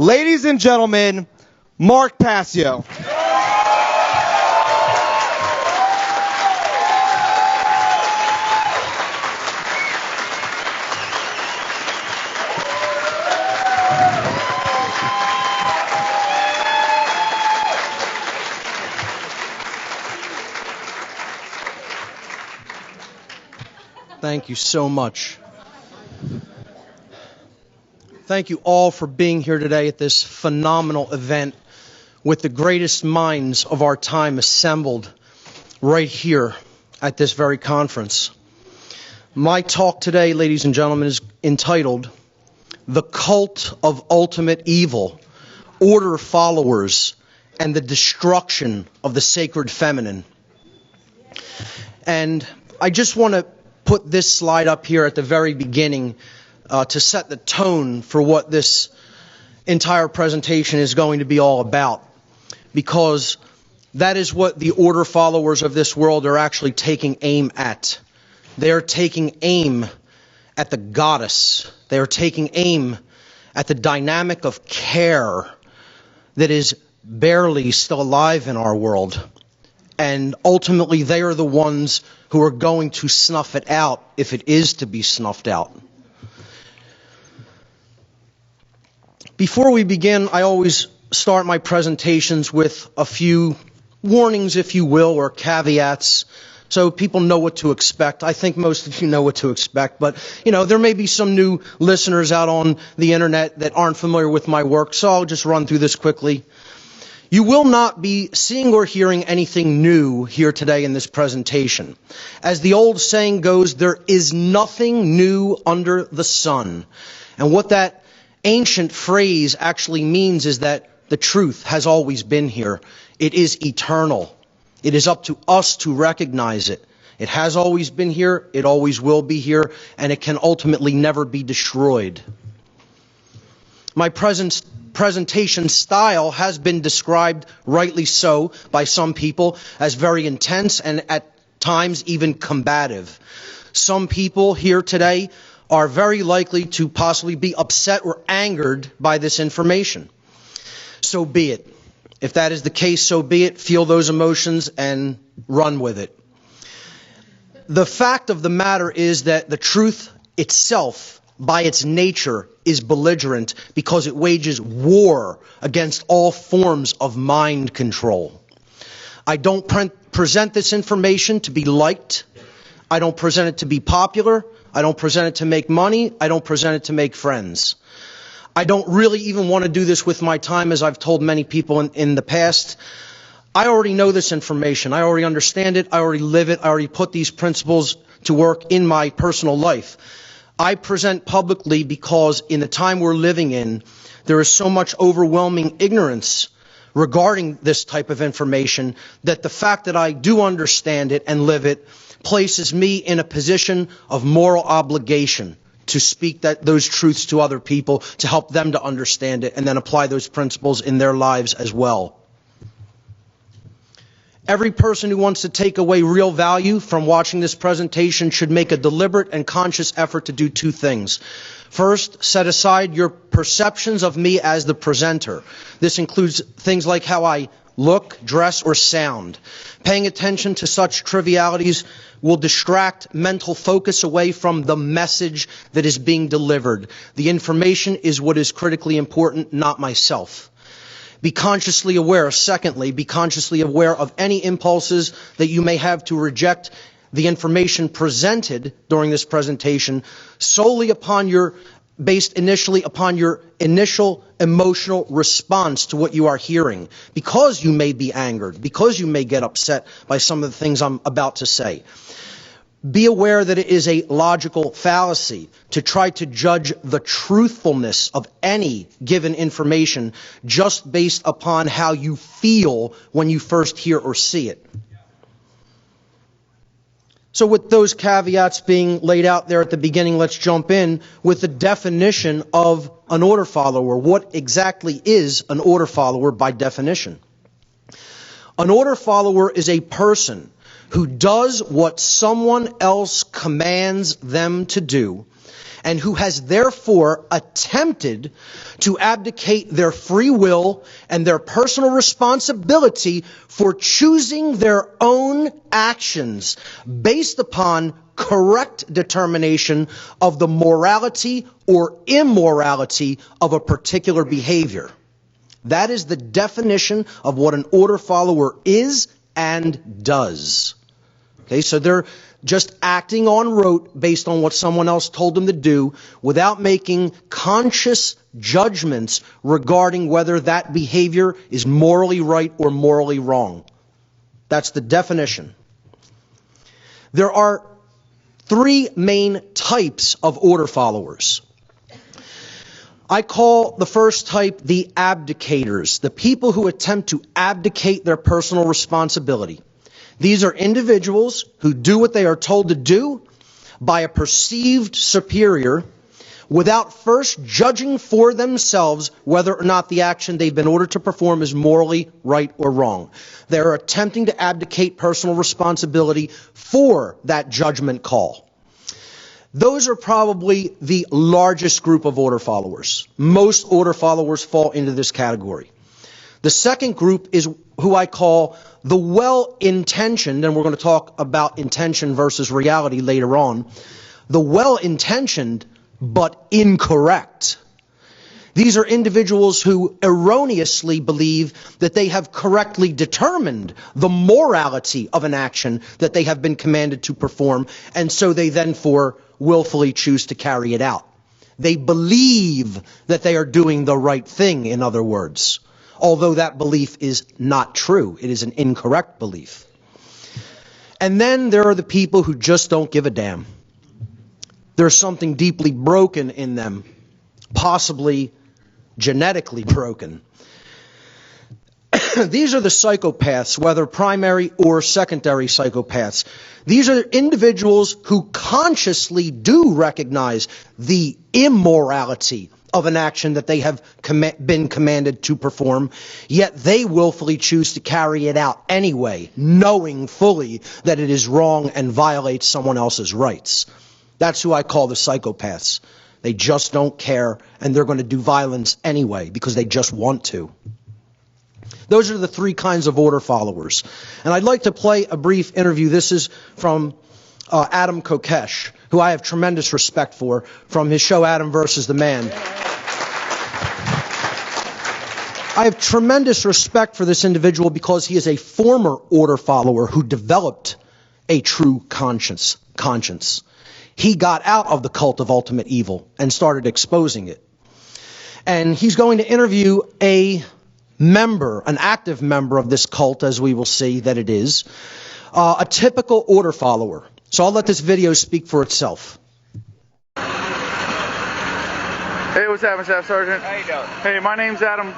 Ladies and gentlemen, Mark Passio. Thank you so much. Thank you all for being here today at this phenomenal event with the greatest minds of our time assembled right here at this very conference. My talk today, ladies and gentlemen, is entitled The Cult of Ultimate Evil, Order Followers, and the Destruction of the Sacred Feminine. And I just want to put this slide up here at the very beginning to set the tone for what this entire presentation is going to be all about, because that is what the order followers of this world are actually taking aim at. They are taking aim at the goddess. They are taking aim at the dynamic of care that is barely still alive in our world. And ultimately, they are the ones who are going to snuff it out if it is to be snuffed out. Before we begin, I always start my presentations with a few warnings, if you will, or caveats, so people know what to expect. I think most of you know what to expect, but there may be some new listeners out on the internet that aren't familiar with my work, so I'll just run through this quickly. You will not be seeing or hearing anything new here today in this presentation. As the old saying goes, there is nothing new under the sun. And what that ancient phrase actually means is that the truth has always been here. It is eternal. It is up to us to recognize it. It has always been here, it always will be here, and it can ultimately never be destroyed. My presentation style has been described, rightly so, by some people as very intense and at times even combative. Some people here today are very likely to possibly be upset or angered by this information. So be it. If that is the case, so be it. Feel those emotions and run with it. The fact of the matter is that the truth itself, by its nature, is belligerent because it wages war against all forms of mind control. I don't present this information to be liked. I don't present it to be popular. I don't present it to make money. I don't present it to make friends. I don't really even want to do this with my time, as I've told many people in the past. I already know this information. I already understand it. I already live it. I already put these principles to work in my personal life. I present publicly because in the time we're living in, there is so much overwhelming ignorance regarding this type of information that the fact that I do understand it and live it places me in a position of moral obligation to speak those truths to other people, to help them to understand it and then apply those principles in their lives as well. Every person who wants to take away real value from watching this presentation should make a deliberate and conscious effort to do two things. First, set aside your perceptions of me as the presenter. This includes things like how I look, dress, or sound. Paying attention to such trivialities will distract mental focus away from the message that is being delivered. The information is what is critically important, not myself. Be consciously aware. Secondly, be consciously aware of any impulses that you may have to reject the information presented during this presentation based initially upon your initial emotional response to what you are hearing, because you may be angered, because you may get upset by some of the things I'm about to say. Be aware that it is a logical fallacy to try to judge the truthfulness of any given information just based upon how you feel when you first hear or see it. So with those caveats being laid out there at the beginning, let's jump in with the definition of an order follower. What exactly is an order follower by definition? An order follower is a person who does what someone else commands them to do and who has therefore attempted to abdicate their free will and their personal responsibility for choosing their own actions based upon correct determination of the morality or immorality of a particular behavior. That is the definition of what an order follower is and does. Okay, so they're just acting on rote based on what someone else told them to do without making conscious judgments regarding whether that behavior is morally right or morally wrong. That's the definition. There are three main types of order followers. I call the first type the abdicators, the people who attempt to abdicate their personal responsibility. These are individuals who do what they are told to do by a perceived superior without first judging for themselves whether or not the action they've been ordered to perform is morally right or wrong. They're attempting to abdicate personal responsibility for that judgment call. Those are probably the largest group of order followers. Most order followers fall into this category. The second group is who I call the well-intentioned, and we're going to talk about intention versus reality later on. The well-intentioned but incorrect. These are individuals who erroneously believe that they have correctly determined the morality of an action that they have been commanded to perform, and so they then willfully choose to carry it out. They believe that they are doing the right thing, in other words, although that belief is not true. It is an incorrect belief. And then there are the people who just don't give a damn. There's something deeply broken in them, possibly genetically broken. These are the psychopaths, whether primary or secondary psychopaths. These are individuals who consciously do recognize the immorality of an action that they have been commanded to perform, yet they willfully choose to carry it out anyway, knowing fully that it is wrong and violates someone else's rights. That's who I call the psychopaths. They just don't care, and they're going to do violence anyway because they just want to. Those are the three kinds of order followers. And I'd like to play a brief interview. This is from Adam Kokesh, who I have tremendous respect for, from his show Adam versus the Man. I have tremendous respect for this individual because he is a former order follower who developed a true conscience. He got out of the cult of ultimate evil and started exposing it. And he's going to interview a member, an active member of this cult, as we will see that it is, a typical order follower. So I'll let this video speak for itself. Hey, what's happening, Staff Sergeant? How you doing? Hey, my name's Adam.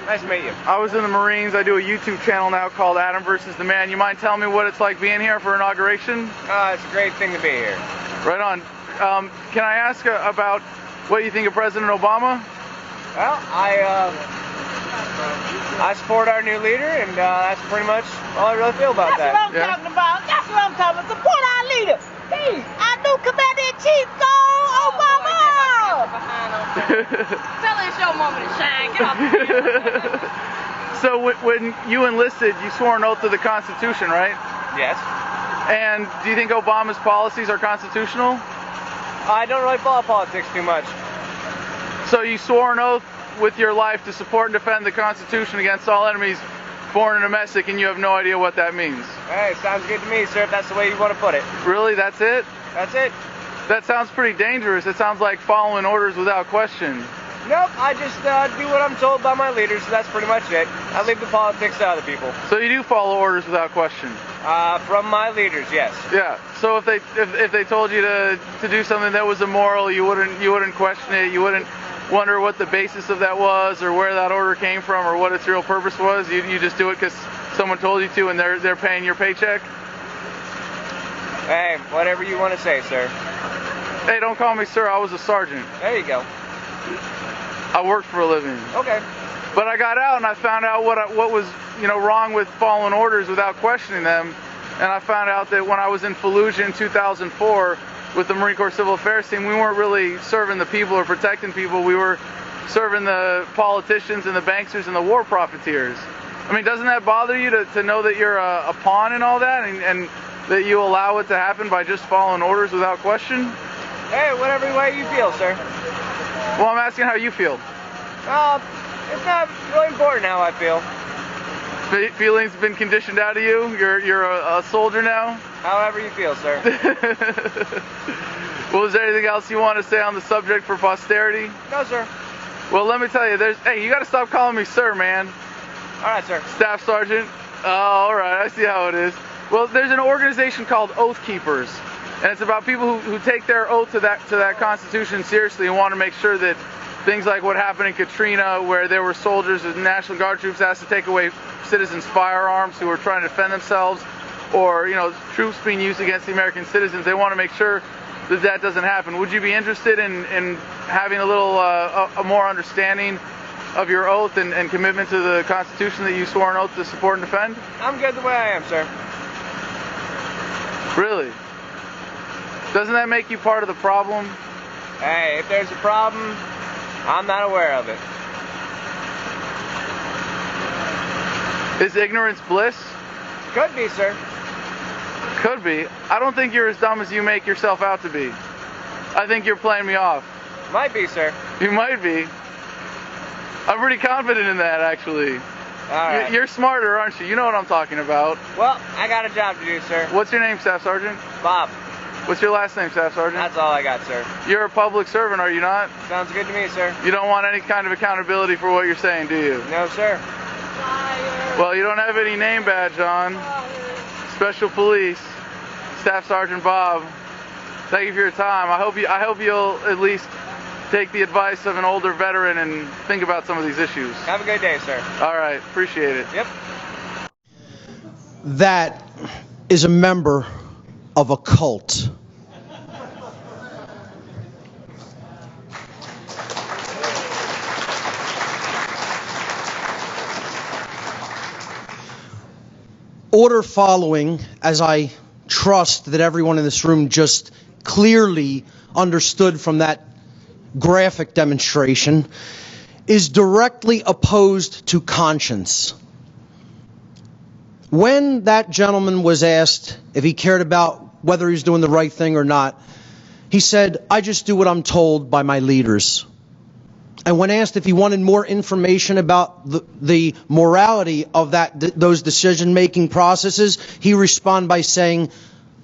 Nice to meet you. I was in the Marines. I do a YouTube channel now called Adam versus the Man. You mind telling me what it's like being here for inauguration? It's a great thing to be here. Right on. Can I ask about what you think of President Obama? Well, I support our new leader, and that's pretty much all I really feel about that. That's what I'm talking about. That's what I'm talking about. Support our leader. Hey, our new Commander-in-Chief, go Obama! Tell us your moment to shine. Get off the So when you enlisted, you swore an oath to the Constitution, right? Yes. And do you think Obama's policies are constitutional? I don't really follow politics too much. So you swore an oath with your life to support and defend the Constitution against all enemies, foreign and domestic, and you have no idea what that means. Hey, sounds good to me, sir, if that's the way you want to put it. Really? That's it? That's it. That sounds pretty dangerous. It sounds like following orders without question. Nope, I just do what I'm told by my leaders, so that's pretty much it. I leave the politics to other people. So you do follow orders without question? From my leaders, yes. Yeah. So if they told you to do something that was immoral, you wouldn't question it. You wouldn't wonder what the basis of that was, or where that order came from, or what its real purpose was. You just do it because someone told you to, and they're paying your paycheck. Hey, whatever you want to say, sir. Hey, don't call me sir. I was a sergeant. There you go. I worked for a living. Okay. But I got out and I found out what was wrong with following orders without questioning them. And I found out that when I was in Fallujah in 2004, with the Marine Corps Civil Affairs team, we weren't really serving the people or protecting people. We were serving the politicians and the banksters and the war profiteers. I mean, doesn't that bother you to know that you're a pawn in all that, and that you allow it to happen by just following orders without question? Hey, whatever way you feel, sir. Well, I'm asking how you feel. It's not really important how I feel. Feelings have been conditioned out of you? You're a soldier now? However you feel, sir. Well, is there anything else you want to say on the subject for posterity? No, sir. Well, let me tell you, hey, you got to stop calling me sir, man. All right, sir. Staff Sergeant? Oh, all right, I see how it is. Well, there's an organization called Oath Keepers, and it's about people who take their oath to that Constitution seriously and want to make sure that things like what happened in Katrina, where there were soldiers and National Guard troops asked to take away citizens' firearms who were trying to defend themselves, or troops being used against the American citizens. They want to make sure that doesn't happen. Would you be interested in having a little a more understanding of your oath and commitment to the Constitution that you swore an oath to support and defend? I'm good the way I am, sir. Really? Doesn't that make you part of the problem? Hey, if there's a problem, I'm not aware of it. Is ignorance bliss? Could be, sir. Could be. I don't think you're as dumb as you make yourself out to be. I think you're playing me off. Might be, sir. You might be. I'm pretty confident in that, actually. All right. You're smarter, aren't you? You know what I'm talking about. Well, I got a job to do, sir. What's your name, Staff Sergeant? Bob. What's your last name, Staff Sergeant? That's all I got, sir. You're a public servant, are you not? Sounds good to me, sir. You don't want any kind of accountability for what you're saying, do you? No, sir. Well, you don't have any name badge on. Special Police, Staff Sergeant Bob. Thank you for your time. I hope you'll at least take the advice of an older veteran and think about some of these issues. Have a good day, sir. All right, appreciate it. Yep. That is a member of a cult. Order following, as I trust that everyone in this room just clearly understood from that graphic demonstration, is directly opposed to conscience. When that gentleman was asked if he cared about whether he's doing the right thing or not, he said, "I just do what I'm told by my leaders." And when asked if he wanted more information about the morality of those decision-making processes, he responded by saying,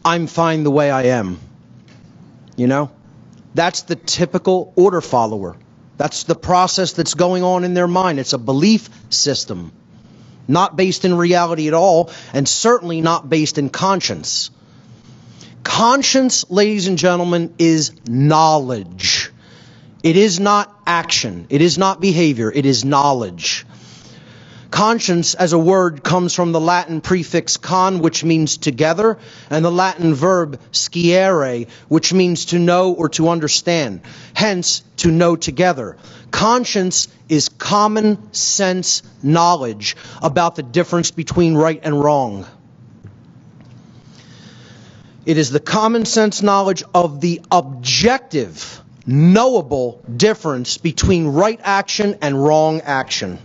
"I'm fine the way I am." You know? That's the typical order follower. That's the process that's going on in their mind. It's a belief system, not based in reality at all, and certainly not based in conscience. Conscience, ladies and gentlemen, is knowledge. It is not action. It is not behavior. It is knowledge. Conscience, as a word, comes from the Latin prefix con, which means together, and the Latin verb sciere, which means to know or to understand. Hence, to know together. Conscience is common sense knowledge about the difference between right and wrong. It is the common sense knowledge of the objective, knowable difference between right action and wrong action.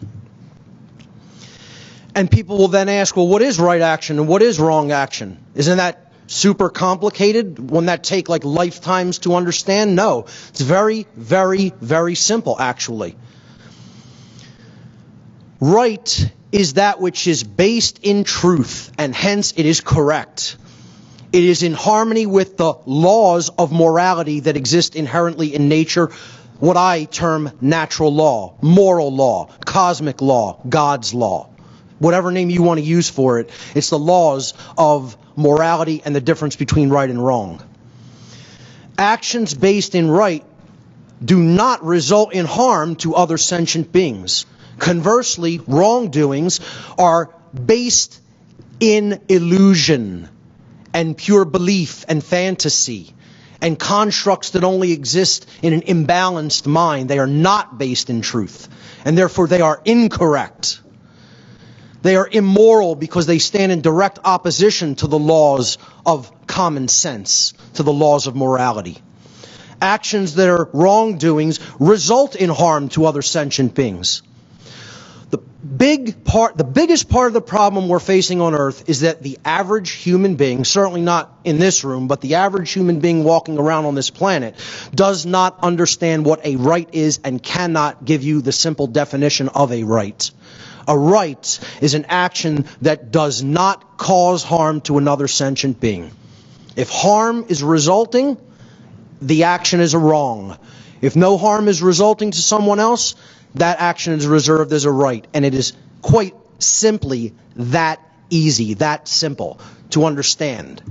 And people will then ask, well, what is right action and what is wrong action? Isn't that super complicated? Wouldn't that take like lifetimes to understand? No. It's very, very, very simple, actually. Right is that which is based in truth, and hence it is correct. It is in harmony with the laws of morality that exist inherently in nature, what I term natural law, moral law, cosmic law, God's law. Whatever name you want to use for it, it's the laws of morality and the difference between right and wrong. Actions based in right do not result in harm to other sentient beings. Conversely, wrongdoings are based in illusion and pure belief and fantasy and constructs that only exist in an imbalanced mind. They are not based in truth, and therefore they are incorrect. They are immoral because they stand in direct opposition to the laws of common sense to the laws of morality. Actions that are wrongdoings result in harm to other sentient beings. The biggest part of the problem we're facing on Earth is that the average human being, certainly not in this room, but the average human being walking around on this planet, does not understand what a right is and cannot give you the simple definition of a right. A right is an action that does not cause harm to another sentient being. If harm is resulting, the action is a wrong. If no harm is resulting to someone else, that action is reserved as a right. And it is quite simply that easy, that simple to understand.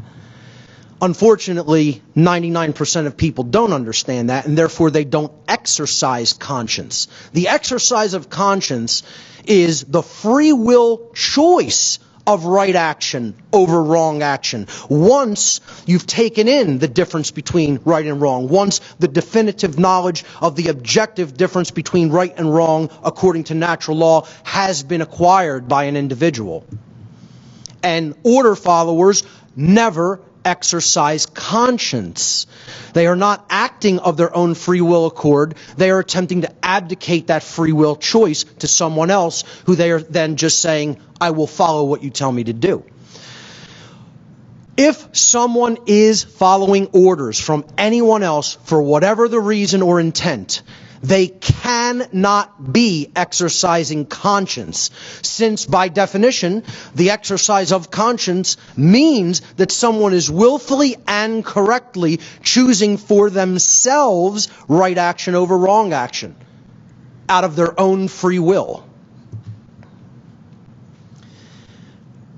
Unfortunately, 99% of people don't understand that, and therefore they don't exercise conscience. The exercise of conscience is the free will choice of right action over wrong action. Once you've taken in the difference between right and wrong, once the definitive knowledge of the objective difference between right and wrong according to natural law has been acquired by an individual. And order followers never exercise conscience. They are not acting of their own free will accord. They are attempting to abdicate that free will choice to someone else, who they are then just saying, I will follow what you tell me to do. If someone is following orders from anyone else for whatever the reason or intent, they cannot be exercising conscience, since by definition, the exercise of conscience means that someone is willfully and correctly choosing for themselves right action over wrong action, out of their own free will.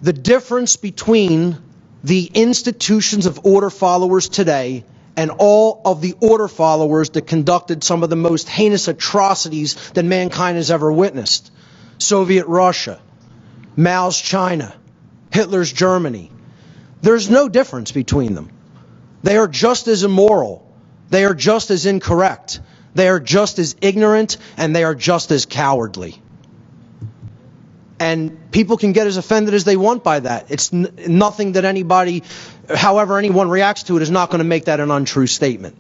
The difference between the institutions of order followers today and all of the order followers that conducted some of the most heinous atrocities that mankind has ever witnessed. Soviet Russia, Mao's China, Hitler's Germany. There's no difference between them. They are just as immoral. They are just as incorrect. They are just as ignorant, and they are just as cowardly. And people can get as offended as they want by that. It's nothing that anybody, however anyone reacts to it, is not going to make that an untrue statement.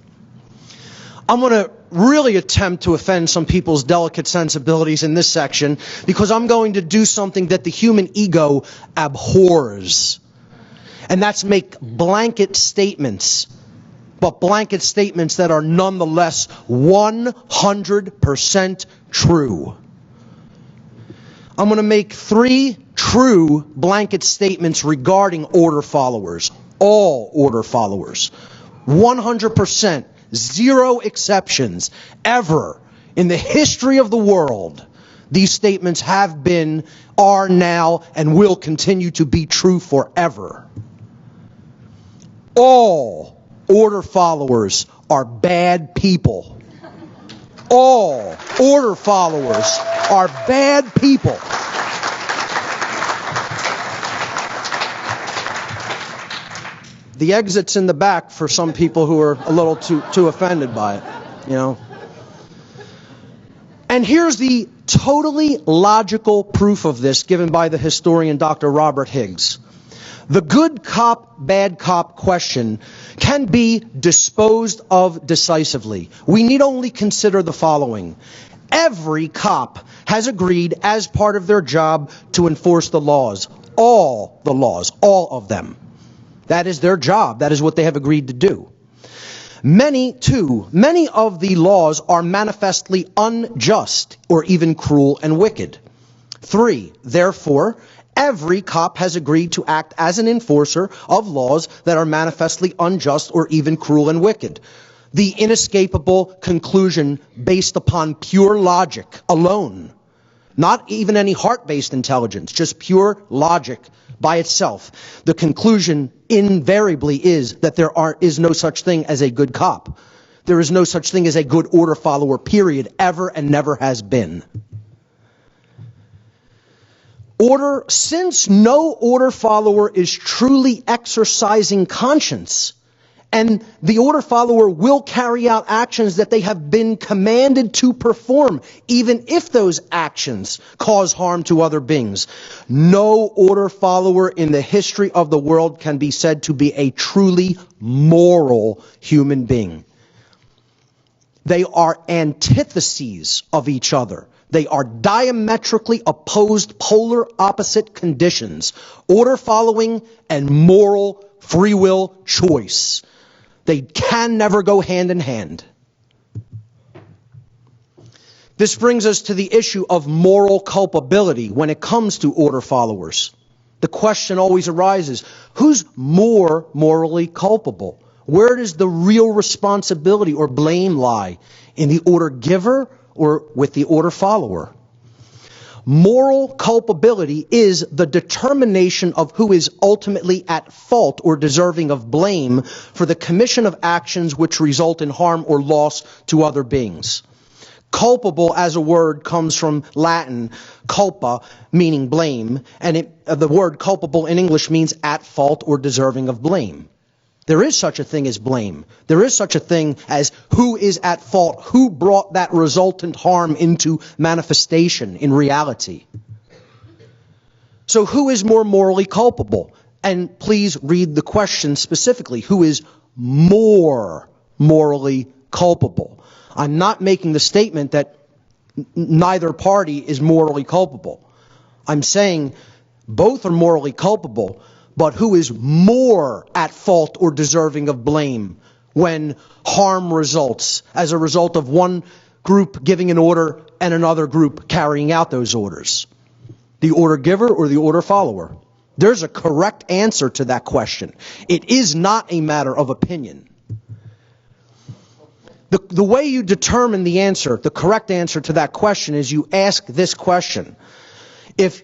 I'm going to really attempt to offend some people's delicate sensibilities in this section, because I'm going to do something that the human ego abhors. And that's make blanket statements, but blanket statements that are nonetheless 100% true. I'm going to make 3 true blanket statements regarding order followers. All order followers. 100%. 0 exceptions. Ever in the history of the world, these statements have been, are now, and will continue to be true forever. All order followers are bad people. All order followers are bad people. The exit's in the back for some people who are a little too offended by it, you know. And here's the totally logical proof of this given by the historian Dr. Robert Higgs. The good cop, bad cop question can be disposed of decisively. We need only consider the following. Every cop has agreed as part of their job to enforce the laws. All the laws, all of them. That is their job. That is what they have agreed to do. Many of the laws are manifestly unjust or even cruel and wicked. 3, therefore, every cop has agreed to act as an enforcer of laws that are manifestly unjust or even cruel and wicked. The inescapable conclusion based upon pure logic alone. Not even any heart-based intelligence, just pure logic by itself. The conclusion invariably is that there is no such thing as a good cop. There is no such thing as a good order follower, period, ever and never has been. Since no order follower is truly exercising conscience, And the order follower will carry out actions that they have been commanded to perform, even if those actions cause harm to other beings. No order follower in the history of the world can be said to be a truly moral human being. They are antitheses of each other. They are diametrically opposed, polar opposite conditions. Order following and moral free will choice. They can never go hand in hand. This brings us to the issue of moral culpability when it comes to order followers. The question always arises, who's more morally culpable? Where does the real responsibility or blame lie? In the order giver or with the order follower? Moral culpability is the determination of who is ultimately at fault or deserving of blame for the commission of actions which result in harm or loss to other beings. Culpable as a word comes from Latin, culpa, meaning blame, and the word culpable in English means at fault or deserving of blame. There is such a thing as blame. There is such a thing as who is at fault, who brought that resultant harm into manifestation in reality. So who is more morally culpable? And please read the question specifically. Who is more morally culpable? I'm not making the statement that neither party is morally culpable. I'm saying both are morally culpable, but who is more at fault or deserving of blame when harm results as a result of one group giving an order and another group carrying out those orders? The order giver or the order follower? There's a correct answer to that question. It is not a matter of opinion. The way you determine the answer, the correct answer to that question, is you ask this question. If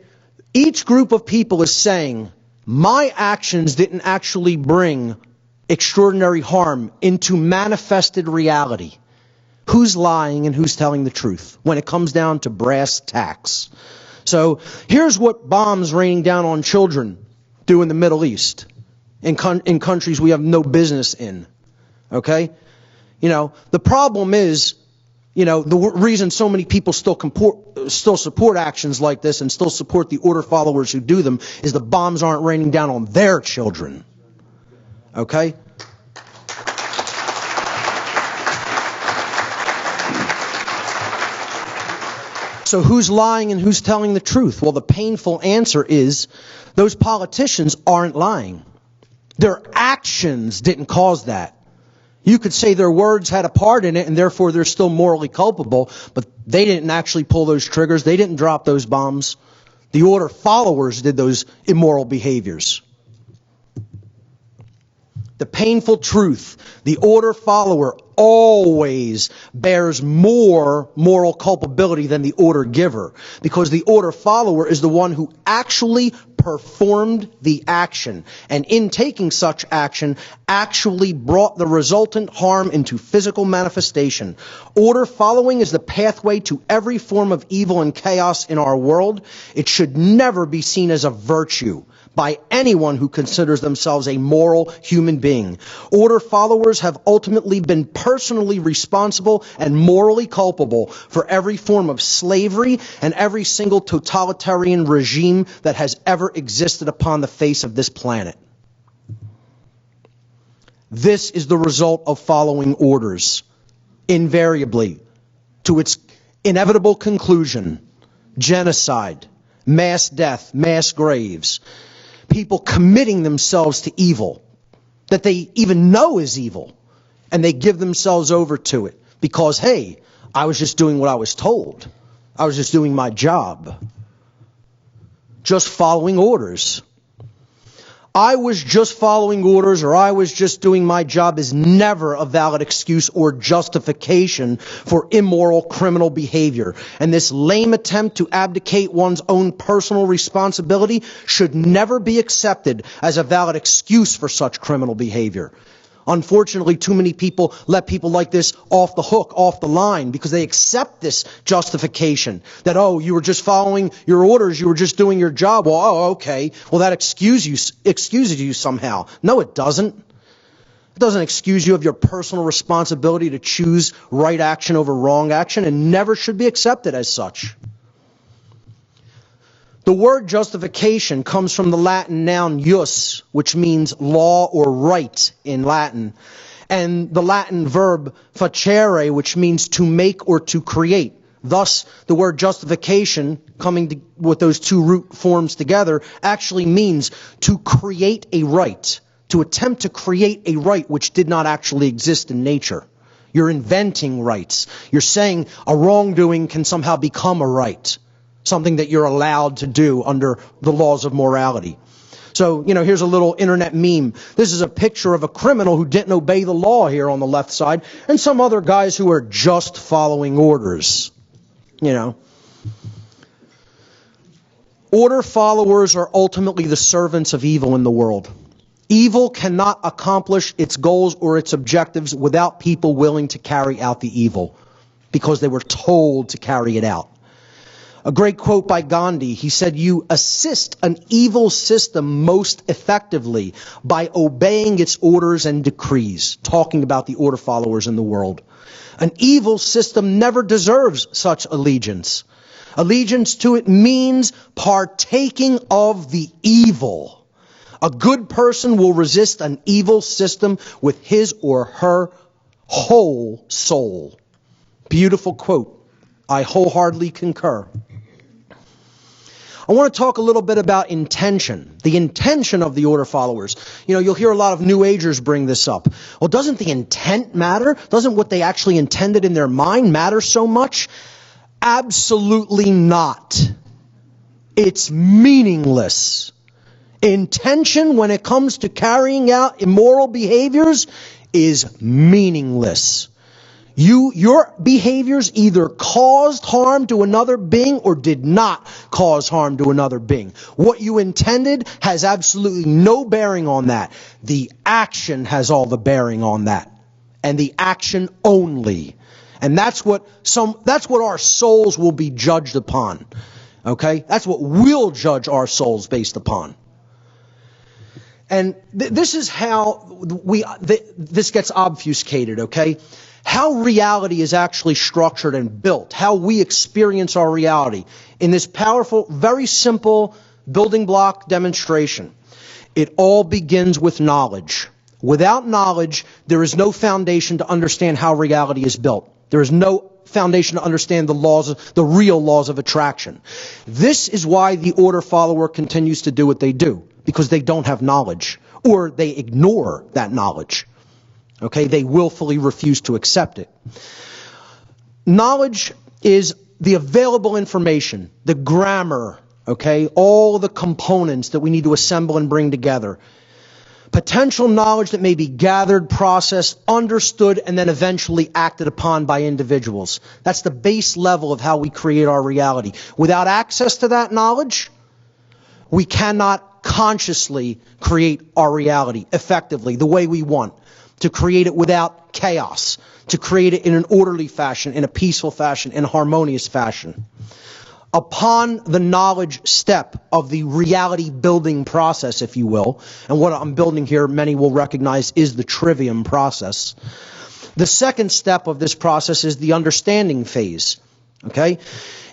each group of people is saying, my actions didn't actually bring extraordinary harm into manifested reality, who's lying and who's telling the truth when it comes down to brass tacks? So here's what bombs raining down on children do in the Middle East, in countries we have no business in. Okay? The problem is, the reason so many people still support actions like this and still support the order followers who do them is the bombs aren't raining down on their children. Okay? So who's lying and who's telling the truth? Well, the painful answer is those politicians aren't lying. Their actions didn't cause that. You could say their words had a part in it and therefore they're still morally culpable, but they didn't actually pull those triggers. They didn't drop those bombs. The order followers did those immoral behaviors. The painful truth, the order follower always bears more moral culpability than the order giver, because the order follower is the one who actually performed the action, and in taking such action, actually brought the resultant harm into physical manifestation. Order following is the pathway to every form of evil and chaos in our world. It should never be seen as a virtue by anyone who considers themselves a moral human being. Order followers have ultimately been personally responsible and morally culpable for every form of slavery and every single totalitarian regime that has ever existed upon the face of this planet. This is the result of following orders, invariably, to its inevitable conclusion: genocide, mass death, mass graves. People committing themselves to evil that they even know is evil, and they give themselves over to it because, hey, I was just doing what I was told. I was just doing my job. Just following orders. I was just following orders, or I was just doing my job, is never a valid excuse or justification for immoral criminal behavior. And this lame attempt to abdicate one's own personal responsibility should never be accepted as a valid excuse for such criminal behavior. Unfortunately, too many people let people like this off the hook, off the line, because they accept this justification that, oh, you were just following your orders, you were just doing your job. Well, oh, okay. Well, that excuses you somehow. No, it doesn't. It doesn't excuse you of your personal responsibility to choose right action over wrong action, and never should be accepted as such. The word justification comes from the Latin noun jus, which means law or right in Latin, and the Latin verb facere, which means to make or to create. Thus, the word justification, with those two root forms together, actually means to create a right, to attempt to create a right which did not actually exist in nature. You're inventing rights. You're saying a wrongdoing can somehow become a right, something that you're allowed to do under the laws of morality. So, here's a little internet meme. This is a picture of a criminal who didn't obey the law here on the left side, and some other guys who are just following orders. Order followers are ultimately the servants of evil in the world. Evil cannot accomplish its goals or its objectives without people willing to carry out the evil, because they were told to carry it out. A great quote by Gandhi, he said, "You assist an evil system most effectively by obeying its orders and decrees," talking about the order followers in the world. An evil system never deserves such allegiance. Allegiance to it means partaking of the evil. A good person will resist an evil system with his or her whole soul. Beautiful quote. I wholeheartedly concur. I want to talk a little bit about intention, the intention of the order followers. You'll hear a lot of New Agers bring this up. Well, doesn't the intent matter? Doesn't what they actually intended in their mind matter so much? Absolutely not. It's meaningless. Intention, when it comes to carrying out immoral behaviors, is meaningless. Your behaviors either caused harm to another being or did not cause harm to another being. What you intended has absolutely no bearing on that. The action has all the bearing on that. And the action only. And that's what our souls will be judged upon. Okay? That's what we'll judge our souls based upon. And this is how this gets obfuscated, okay? How reality is actually structured and built, how we experience our reality in this powerful, very simple building block demonstration. It all begins with knowledge. Without knowledge, there is no foundation to understand how reality is built. There is no foundation to understand the real laws of attraction. This is why the order follower continues to do what they do, because they don't have knowledge, or they ignore that knowledge. Okay, they willfully refuse to accept it. Knowledge is the available information, the grammar, okay, all the components that we need to assemble and bring together. Potential knowledge that may be gathered, processed, understood, and then eventually acted upon by individuals. That's the base level of how we create our reality. Without access to that knowledge, we cannot consciously create our reality effectively, the way we want. To create it without chaos, to create it in an orderly fashion, in a peaceful fashion, in a harmonious fashion. Upon the knowledge step of the reality building process, if you will, and what I'm building here, many will recognize, is the trivium process. The second step of this process is the understanding phase. Okay?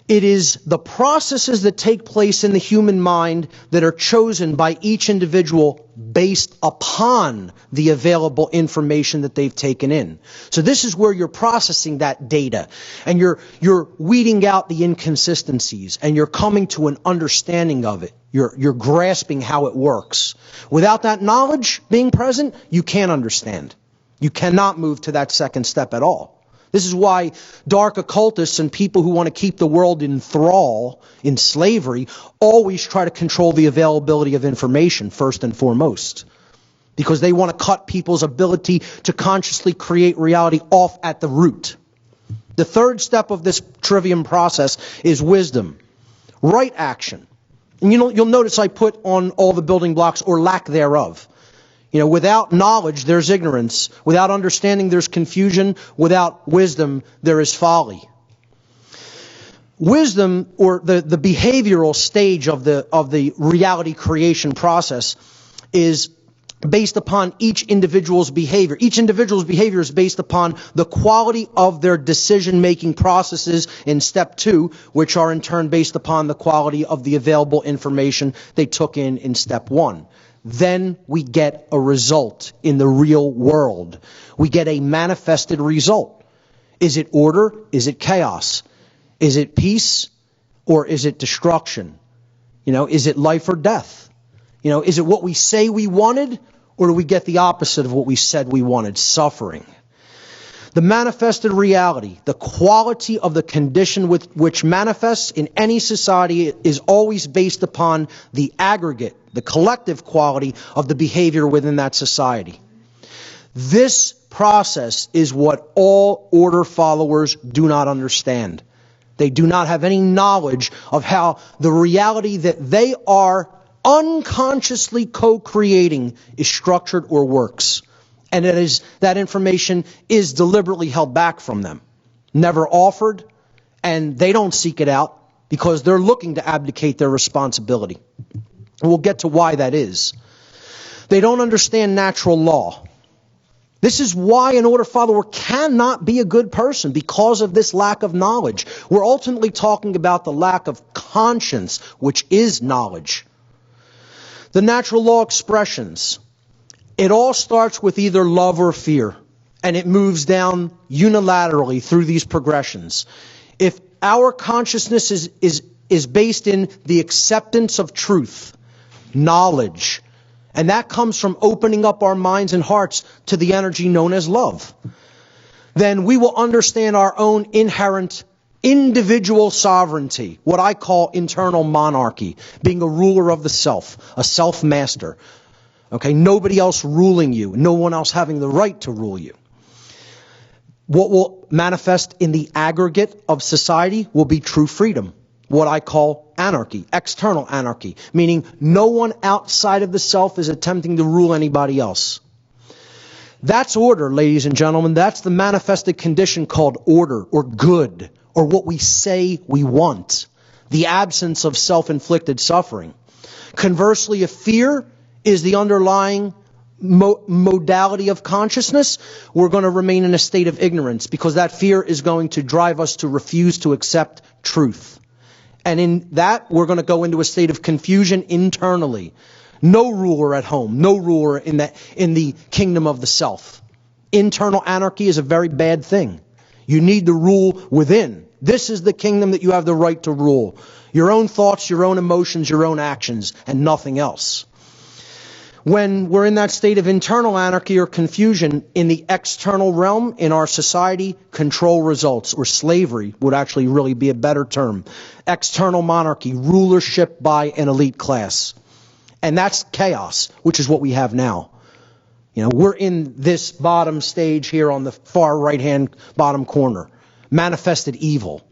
It is the processes that take place in the human mind that are chosen by each individual based upon the available information that they've taken in. So this is where you're processing that data, and you're weeding out the inconsistencies, and you're coming to an understanding of it. You're grasping how it works. Without that knowledge being present, you can't understand. You cannot move to that second step at all. This is why dark occultists and people who want to keep the world in thrall, in slavery, always try to control the availability of information first and foremost. Because they want to cut people's ability to consciously create reality off at the root. The third step of this trivium process is wisdom. Right action. And you'll notice I put on all the building blocks, or lack thereof. Without knowledge, there's ignorance. Without understanding, there's confusion. Without wisdom, there is folly. Wisdom, or the behavioral stage of the reality creation process, is based upon each individual's behavior. Each individual's behavior is based upon the quality of their decision-making processes in step 2, which are in turn based upon the quality of the available information they took in step 1. Then we get a result in the real world. We get a manifested result. Is it order? Is it chaos? Is it peace? Or is it destruction? Is it life or death? Is it what we say we wanted, or do we get the opposite of what we said we wanted, suffering? The manifested reality, the quality of the condition with which manifests in any society, is always based upon the aggregate, the collective quality of the behavior within that society. This process is what all order followers do not understand. They do not have any knowledge of how the reality that they are unconsciously co-creating is structured or works. And that information is deliberately held back from them, never offered, and they don't seek it out because they're looking to abdicate their responsibility. And we'll get to why that is. They don't understand natural law. This is why an order follower cannot be a good person, because of this lack of knowledge. We're ultimately talking about the lack of conscience, which is knowledge. The natural law expressions. It all starts with either love or fear, and it moves down unilaterally through these progressions. If our consciousness is based in the acceptance of truth, knowledge, and that comes from opening up our minds and hearts to the energy known as love, then we will understand our own inherent individual sovereignty, what I call internal monarchy, being a ruler of the self, a self-master. Okay, nobody else ruling you, no one else having the right to rule you. What will manifest in the aggregate of society will be true freedom, what I call anarchy, external anarchy, meaning no one outside of the self is attempting to rule anybody else. That's order, ladies and gentlemen. That's the manifested condition called order or good, or what we say we want, the absence of self-inflicted suffering. Conversely, if fear is the underlying modality of consciousness, we're going to remain in a state of ignorance, because that fear is going to drive us to refuse to accept truth. And in that, we're going to go into a state of confusion internally. No ruler at home, no ruler in the kingdom of the self. Internal anarchy is a very bad thing. You need to rule within. This is the kingdom that you have the right to rule. Your own thoughts, your own emotions, your own actions, and nothing else. When we're in that state of internal anarchy or confusion in the external realm in our society, control results, or slavery would actually really be a better term. External monarchy, rulership by an elite class. And that's chaos, which is what we have now. We're in this bottom stage here on the far right-hand bottom corner. Manifested evil.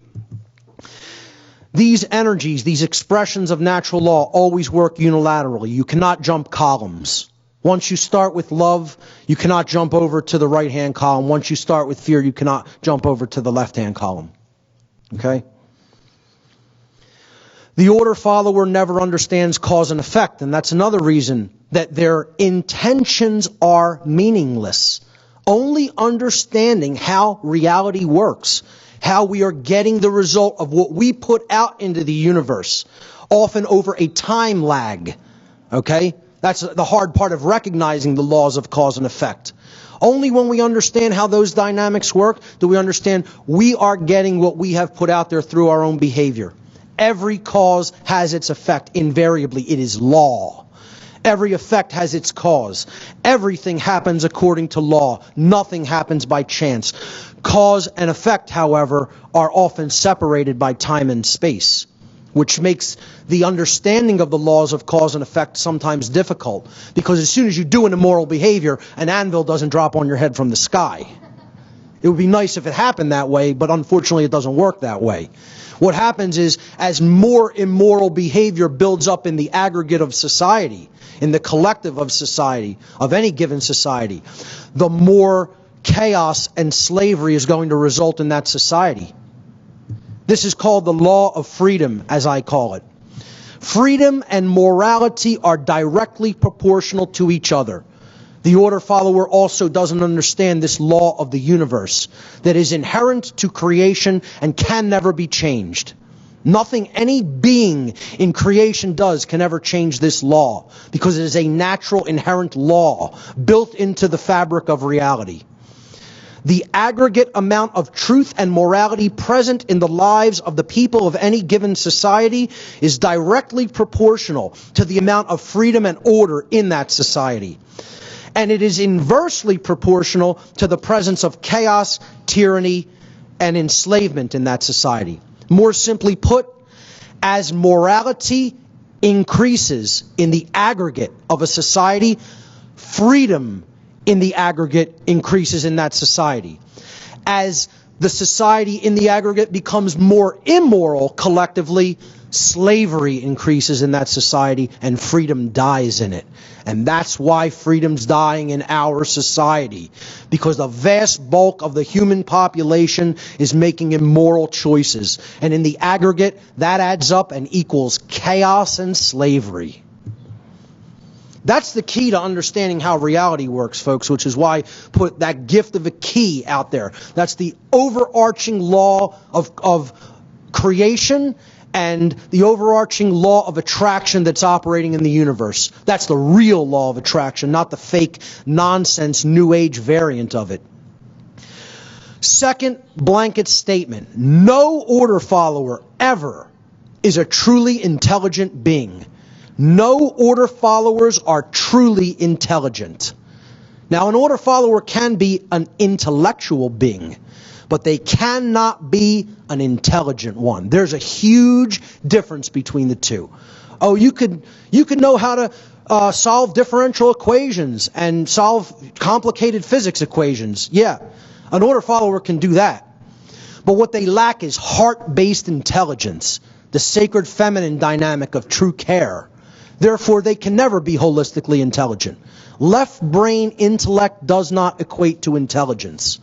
These energies, these expressions of natural law always work unilaterally. You cannot jump columns. Once you start with love, you cannot jump over to the right-hand column. Once you start with fear, you cannot jump over to the left-hand column. Okay? The order follower never understands cause and effect, and that's another reason that their intentions are meaningless. Only understanding how reality works, how we are getting the result of what we put out into the universe, often over a time lag. Okay? That's the hard part of recognizing the laws of cause and effect. Only when we understand how those dynamics work do we understand we are getting what we have put out there through our own behavior. Every cause has its effect. Invariably, it is law. Every effect has its cause. Everything happens according to law. Nothing happens by chance. Cause and effect, however, are often separated by time and space, which makes the understanding of the laws of cause and effect sometimes difficult, because as soon as you do an immoral behavior, an anvil doesn't drop on your head from the sky. It would be nice if it happened that way, but unfortunately it doesn't work that way. What happens is, as more immoral behavior builds up in the aggregate of society, in the collective of society, of any given society, the more chaos and slavery is going to result in that society. This is called the law of freedom, as I call it. Freedom and morality are directly proportional to each other. The order follower also doesn't understand this law of the universe that is inherent to creation and can never be changed. Nothing any being in creation does can ever change this law, because it is a natural, inherent law built into the fabric of reality. The aggregate amount of truth and morality present in the lives of the people of any given society is directly proportional to the amount of freedom and order in that society. And it is inversely proportional to the presence of chaos, tyranny, and enslavement in that society. More simply put, as morality increases in the aggregate of a society, freedom in the aggregate increases in that society. As the society in the aggregate becomes more immoral collectively, slavery increases in that society and freedom dies in it. And that's why freedom's dying in our society, because the vast bulk of the human population is making immoral choices. And in the aggregate, that adds up and equals chaos and slavery. That's the key to understanding how reality works, folks, which is why I put that gift of a key out there. That's the overarching law of creation and the overarching law of attraction that's operating in the universe. That's the real law of attraction, not the fake nonsense New Age variant of it. Second blanket statement: no order follower ever is a truly intelligent being. No order followers are truly intelligent. Now, an order follower can be an intellectual being, but they cannot be an intelligent one. There's a huge difference between the two. Oh, you could know how to solve differential equations and solve complicated physics equations. Yeah, an order follower can do that. But what they lack is heart-based intelligence, the sacred feminine dynamic of true care. Therefore, they can never be holistically intelligent. Left brain intellect does not equate to intelligence.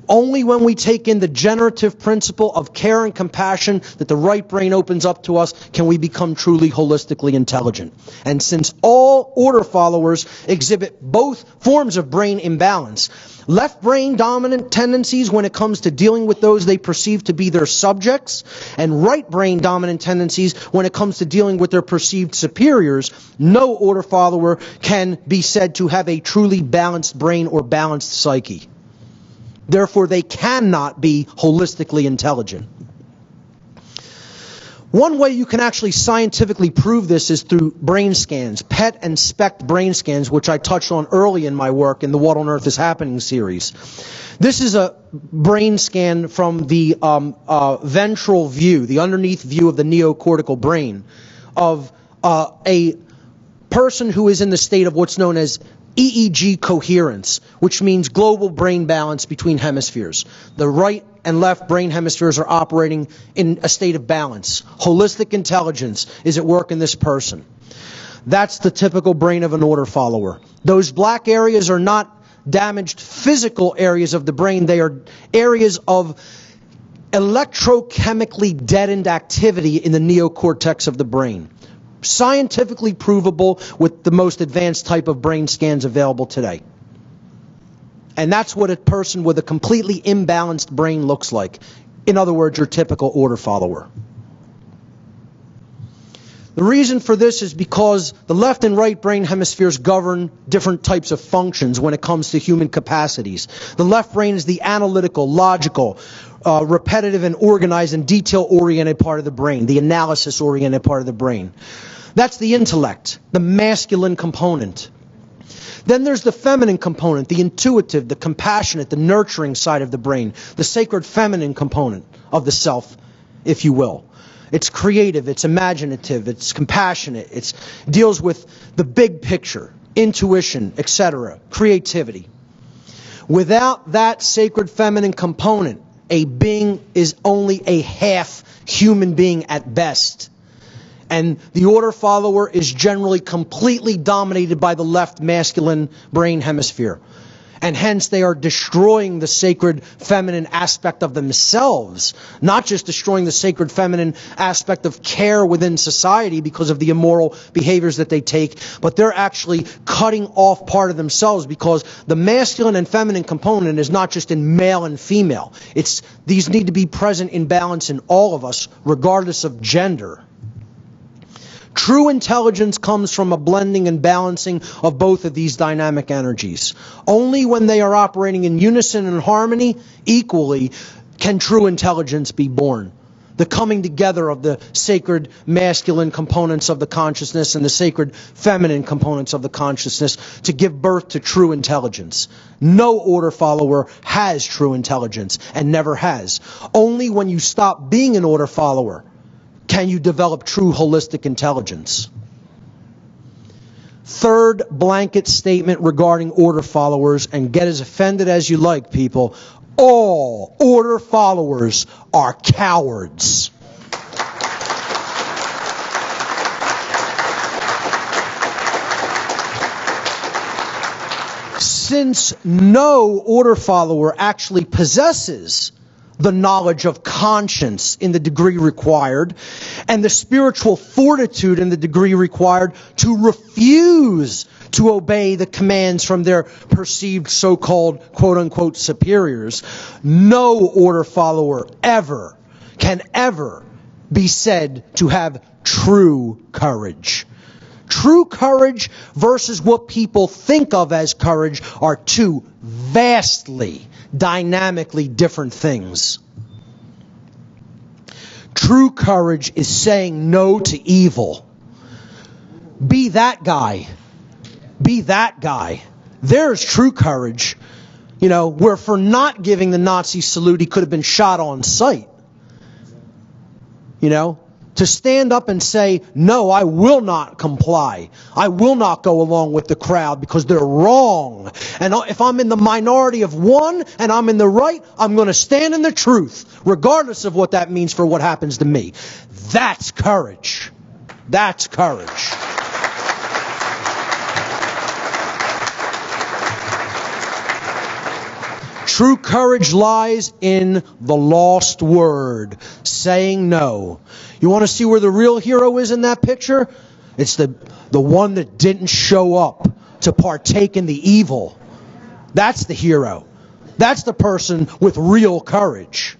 Only when we take in the generative principle of care and compassion that the right brain opens up to us can we become truly holistically intelligent. And since all order followers exhibit both forms of brain imbalance, left brain dominant tendencies when it comes to dealing with those they perceive to be their subjects, and right brain dominant tendencies when it comes to dealing with their perceived superiors, no order follower can be said to have a truly balanced brain or balanced psyche. Therefore, they cannot be holistically intelligent. One way you can actually scientifically prove this is through brain scans, PET and SPECT brain scans, which I touched on early in my work in the What on Earth is Happening series. This is a brain scan from the ventral view, the underneath view of the neocortical brain, of a person who is in the state of what's known as EEG coherence, which means global brain balance between hemispheres. The right and left brain hemispheres are operating in a state of balance. Holistic intelligence is at work in this person. That's the typical brain of an order follower. Those black areas are not damaged physical areas of the brain. They are areas of electrochemically deadened activity in the neocortex of the brain. Scientifically provable with the most advanced type of brain scans available today. And that's what a person with a completely imbalanced brain looks like. In other words, your typical order follower. The reason for this is because the left and right brain hemispheres govern different types of functions when it comes to human capacities. The left brain is the analytical, logical, repetitive and organized and detail-oriented part of the brain, the analysis-oriented part of the brain. That's the intellect, the masculine component. Then there's the feminine component, the intuitive, the compassionate, the nurturing side of the brain, the sacred feminine component of the self, if you will. It's creative, it's imaginative, it's compassionate, it deals with the big picture, intuition, etc., creativity. Without that sacred feminine component, a being is only a half human being at best. And the order follower is generally completely dominated by the left masculine brain hemisphere. And hence they are destroying the sacred feminine aspect of themselves, not just destroying the sacred feminine aspect of care within society because of the immoral behaviors that they take, but they're actually cutting off part of themselves, because the masculine and feminine component is not just in male and female. These need to be present in balance in all of us, regardless of gender. True intelligence comes from a blending and balancing of both of these dynamic energies. Only when they are operating in unison and harmony equally can true intelligence be born. The coming together of the sacred masculine components of the consciousness and the sacred feminine components of the consciousness to give birth to true intelligence. No order follower has true intelligence and never has. Only when you stop being an order follower can you develop true holistic intelligence. Third blanket statement regarding order followers, and get as offended as you like, people. All order followers are cowards. Since no order follower actually possesses the knowledge of conscience in the degree required, and the spiritual fortitude in the degree required to refuse to obey the commands from their perceived so-called quote-unquote superiors, no order follower can ever be said to have true courage. True courage versus what people think of as courage are two vastly, dynamically different things. True courage is saying no to evil. Be that guy. Be that guy. There's true courage. Where for not giving the Nazi salute, he could have been shot on sight. To stand up and say, no, I will not comply. I will not go along with the crowd because they're wrong. And if I'm in the minority of one and I'm in the right, I'm going to stand in the truth, regardless of what that means for what happens to me. That's courage. That's courage. True courage lies in the lost word, saying no. You want to see where the real hero is in that picture? It's the one that didn't show up to partake in the evil. That's the hero. That's the person with real courage.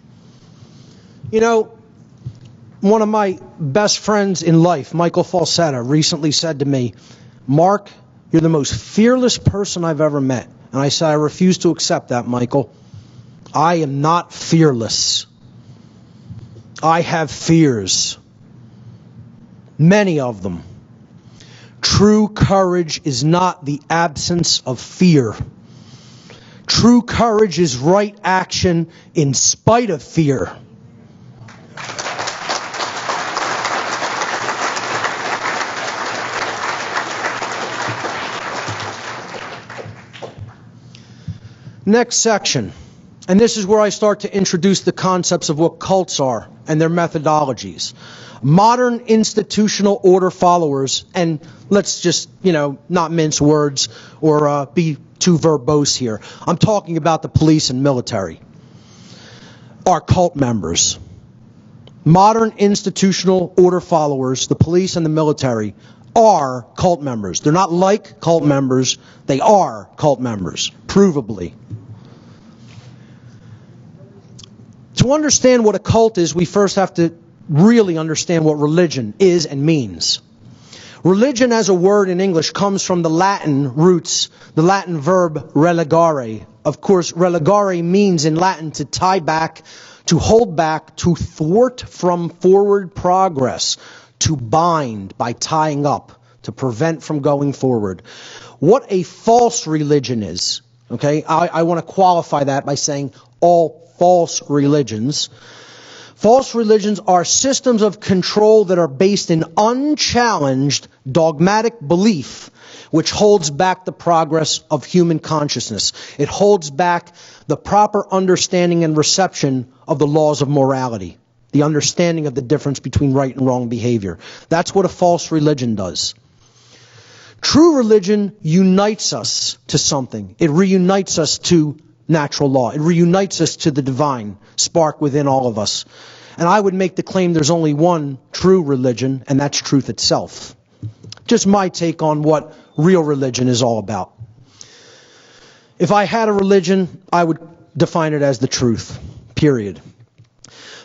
One of my best friends in life, Michael Falsetta, recently said to me, Mark, you're the most fearless person I've ever met. And I said, I refuse to accept that, Michael. I am not fearless. I have fears. Many of them. True courage is not the absence of fear. True courage is right action in spite of fear. Next section, and this is where I start to introduce the concepts of what cults are and their methodologies. Modern institutional order followers, and let's just, not mince words or be too verbose here. I'm talking about the police and military, are cult members. Modern institutional order followers, the police and the military, are cult members. They're not like cult members, they are cult members, provably. To understand what a cult is, we first have to really understand what religion is and means. Religion as a word in English comes from the Latin roots, the Latin verb religare. Of course, religare means in Latin to tie back, to hold back, to thwart from forward progress, to bind by tying up, to prevent from going forward. What a false religion is, okay? I want to qualify that by saying all false religions. False religions are systems of control that are based in unchallenged dogmatic belief, which holds back the progress of human consciousness. It holds back the proper understanding and reception of the laws of morality, the understanding of the difference between right and wrong behavior. That's what a false religion does. True religion unites us to something. It reunites us to natural law. It reunites us to the divine spark within all of us. And I would make the claim there's only one true religion, and that's truth itself. Just my take on what real religion is all about. If I had a religion, I would define it as the truth, period.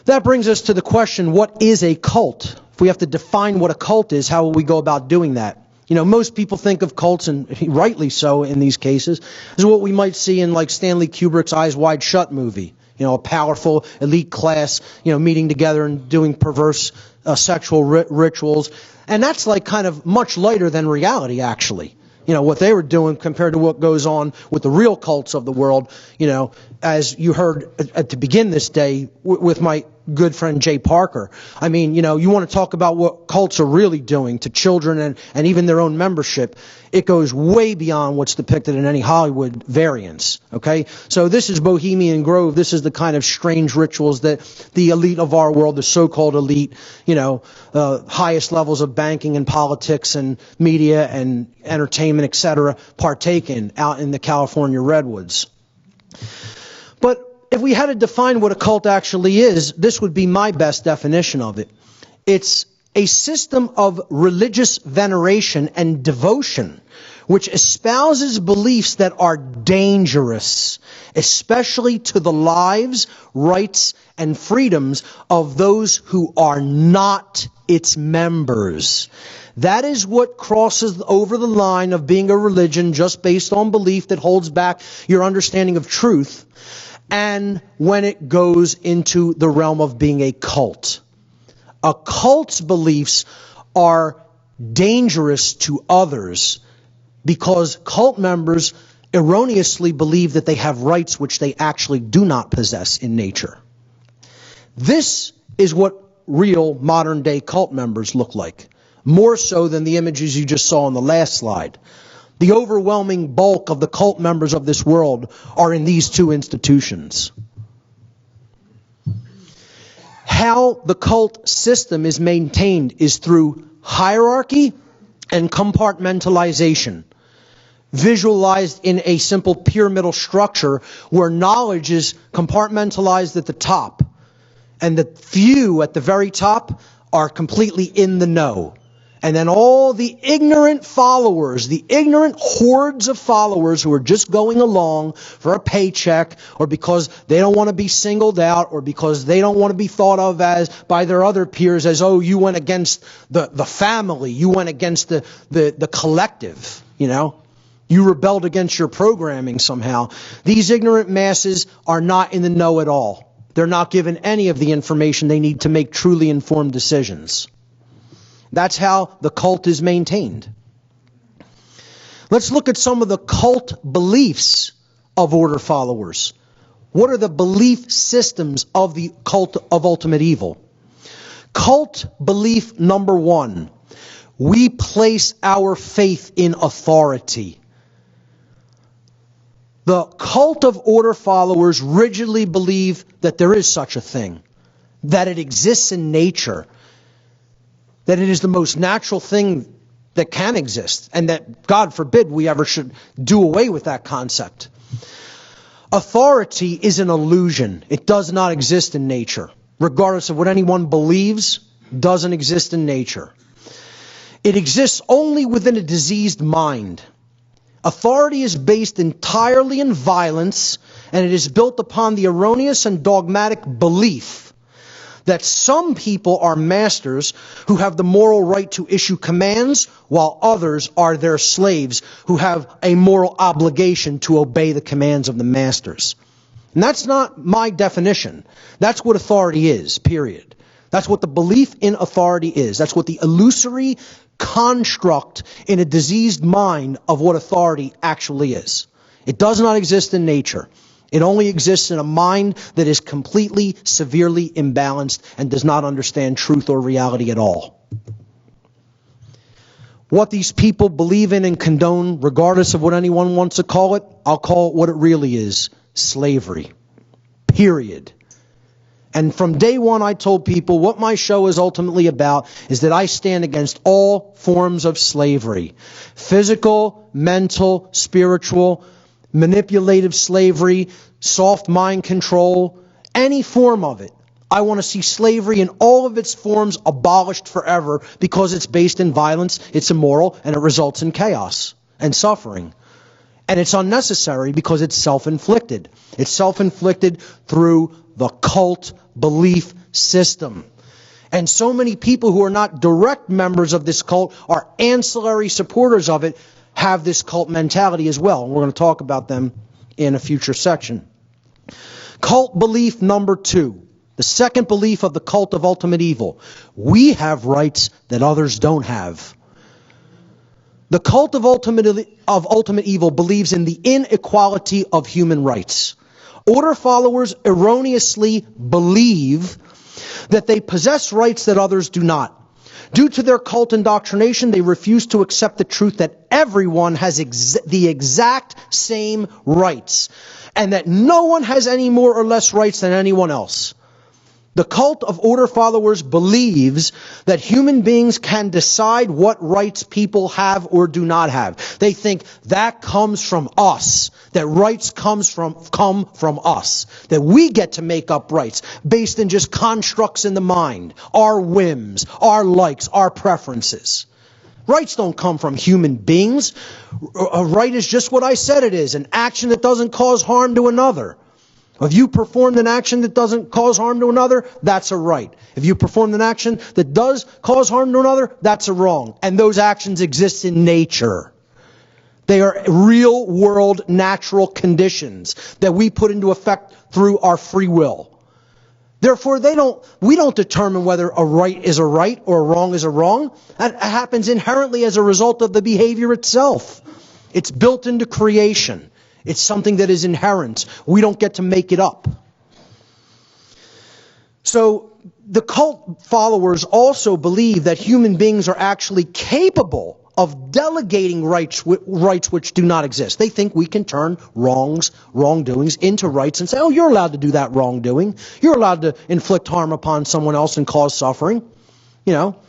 That brings us to the question, what is a cult? If we have to define what a cult is, how will we go about doing that? You know, most people think of cults, and rightly so in these cases, is what we might see in like Stanley Kubrick's Eyes Wide Shut movie. You know, a powerful elite class, meeting together and doing perverse sexual rituals. And that's like kind of much lighter than reality, actually. You know, what they were doing compared to what goes on with the real cults of the world, as you heard to begin this day with my good friend Jay Parker. I mean, you want to talk about what cults are really doing to children and even their own membership. It goes way beyond what's depicted in any Hollywood variants, okay? So this is Bohemian Grove. This is the kind of strange rituals that the elite of our world, the so-called elite, highest levels of banking and politics and media and entertainment, etc., partake in out in the California redwoods. But if we had to define what a cult actually is, this would be my best definition of it. It's a system of religious veneration and devotion which espouses beliefs that are dangerous, especially to the lives, rights, and freedoms of those who are not its members. That is what crosses over the line of being a religion just based on belief that holds back your understanding of truth, and when it goes into the realm of being a cult. A cult's beliefs are dangerous to others because cult members erroneously believe that they have rights which they actually do not possess in nature. This is what real modern-day cult members look like, more so than the images you just saw on the last slide. The overwhelming bulk of the cult members of this world are in these two institutions. How the cult system is maintained is through hierarchy and compartmentalization, visualized in a simple pyramidal structure where knowledge is compartmentalized at the top, and the few at the very top are completely in the know. And then all the ignorant followers, the ignorant hordes of followers who are just going along for a paycheck or because they don't want to be singled out or because they don't want to be thought of as by their other peers as, oh, you went against the family, you went against the collective, You rebelled against your programming somehow. These ignorant masses are not in the know at all. They're not given any of the information they need to make truly informed decisions. That's how the cult is maintained. Let's look at some of the cult beliefs of order followers. What are the belief systems of the cult of ultimate evil? Cult belief number one: we place our faith in authority. The cult of order followers rigidly believe that there is such a thing, that it exists in nature, that it is the most natural thing that can exist, and that, God forbid, we ever should do away with that concept. Authority is an illusion. It does not exist in nature. Regardless of what anyone believes, doesn't exist in nature. It exists only within a diseased mind. Authority is based entirely in violence, and it is built upon the erroneous and dogmatic belief that some people are masters who have the moral right to issue commands, while others are their slaves who have a moral obligation to obey the commands of the masters. And that's not my definition. That's what authority is, period. That's what the belief in authority is. That's what the illusory construct in a diseased mind of what authority actually is. It does not exist in nature. It only exists in a mind that is completely, severely imbalanced and does not understand truth or reality at all. What these people believe in and condone, regardless of what anyone wants to call it, I'll call it what it really is: slavery. Period. And from day one, I told people what my show is ultimately about is that I stand against all forms of slavery. Physical, mental, spiritual, manipulative slavery, soft mind control, any form of it. I want to see slavery in all of its forms abolished forever because it's based in violence, it's immoral, and it results in chaos and suffering. And it's unnecessary because it's self-inflicted. It's self-inflicted through the cult belief system. And so many people who are not direct members of this cult are ancillary supporters of it, have this cult mentality as well. And we're going to talk about them in a future section. Cult belief number 2. The second belief of the cult of ultimate evil. We have rights that others don't have. The cult of ultimate evil believes in the inequality of human rights. Order followers erroneously believe that they possess rights that others do not. Due to their cult indoctrination, they refuse to accept the truth that everyone has the exact same rights, and that no one has any more or less rights than anyone else. The cult of order followers believes that human beings can decide what rights people have or do not have. They think that comes from us, that rights come from us, that we get to make up rights based in just constructs in the mind, our whims, our likes, our preferences. Rights don't come from human beings. A right is just what I said it is, an action that doesn't cause harm to another. If you performed an action that doesn't cause harm to another, that's a right. If you performed an action that does cause harm to another, that's a wrong. And those actions exist in nature. They are real world natural conditions that we put into effect through our free will. Therefore, we don't determine whether a right is a right or a wrong is a wrong. That happens inherently as a result of the behavior itself. It's built into creation. It's something that is inherent. We don't get to make it up. So the cult followers also believe that human beings are actually capable of delegating rights which do not exist. They think we can turn wrongdoings into rights and say, oh, you're allowed to do that wrongdoing. You're allowed to inflict harm upon someone else and cause suffering. You know,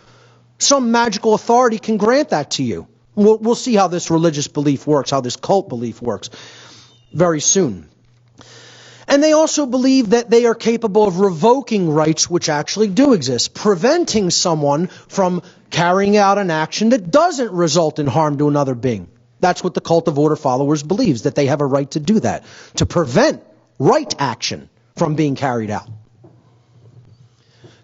some magical authority can grant that to you. We'll see how this religious belief works, how this cult belief works very soon. And they also believe that they are capable of revoking rights which actually do exist, preventing someone from carrying out an action that doesn't result in harm to another being. That's what the cult of order followers believes, that they have a right to do that, to prevent right action from being carried out.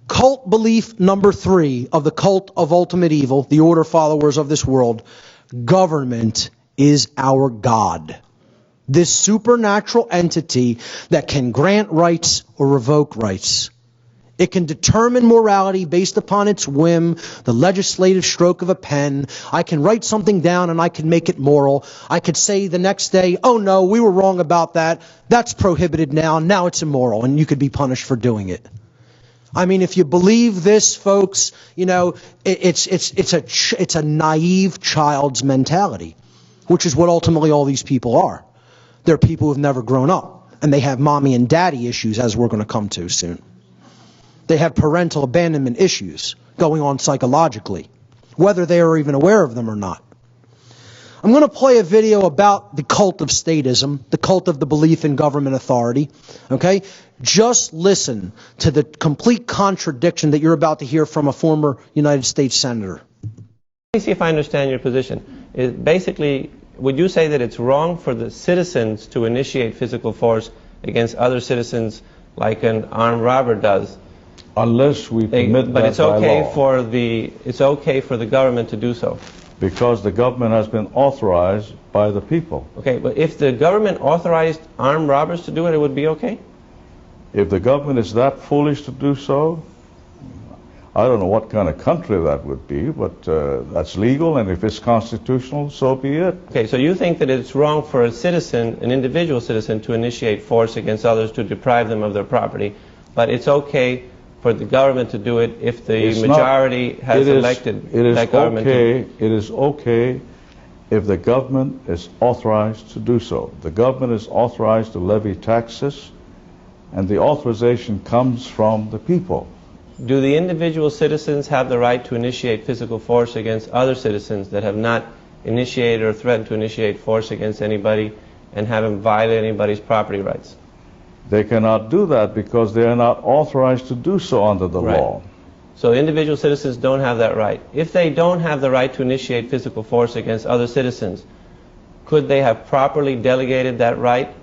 Cult belief number 3 of the cult of ultimate evil, the order followers of this world: government is our God. This supernatural entity that can grant rights or revoke rights. It can determine morality based upon its whim, the legislative stroke of a pen. I can write something down and I can make it moral. I could say the next day, oh no, we were wrong about that. That's prohibited now. Now it's immoral, and you could be punished for doing it. I mean, if you believe this, folks, you know, it's a naive child's mentality, which is what ultimately all these people are. They're people who have never grown up, and they have mommy and daddy issues, as we're going to come to soon. They have parental abandonment issues going on psychologically, whether they are even aware of them or not. I'm going to play a video about the cult of statism, the cult of the belief in government authority. Okay? Just listen to the complete contradiction that you're about to hear from a former United States Senator. Let me see if I understand your position. Basically, would you say that it's wrong for the citizens to initiate physical force against other citizens like an armed robber does? Unless we permit but that it's okay by law. It's okay for the government to do so. Because the government has been authorized by the people. Okay, but if the government authorized armed robbers to do it, it would be okay? If the government is that foolish to do so, I don't know what kind of country that would be, but that's legal, and if it's constitutional, so be it. Okay, so you think that it's wrong for a citizen, an individual citizen, to initiate force against others to deprive them of their property, but it's okay for the government to do it if the majority has elected that government to do it? It is okay if the government is authorized to do so. The government is authorized to levy taxes and the authorization comes from the people. Do the individual citizens have the right to initiate physical force against other citizens that have not initiated or threatened to initiate force against anybody and haven't violated anybody's property rights? They cannot do that because they are not authorized to do so under the law. So individual citizens don't have that right. If they don't have the right to initiate physical force against other citizens, could they have properly delegated that right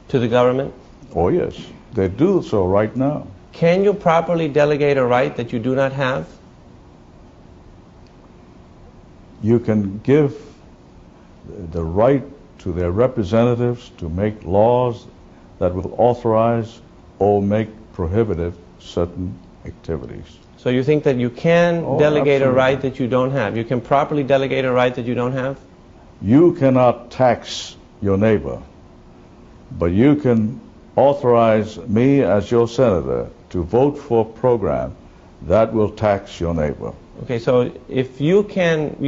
to the government? Oh yes, they do so right now. Can you properly delegate a right that you do not have? You can give the right to their representatives to make laws that will authorize or make prohibitive certain activities. So you think that you can delegate absolutely. a right that you don't have? You can properly delegate a right that you don't have? You cannot tax your neighbor, but you can authorize me as your senator to vote for a program that will tax your neighbor. Okay, so if you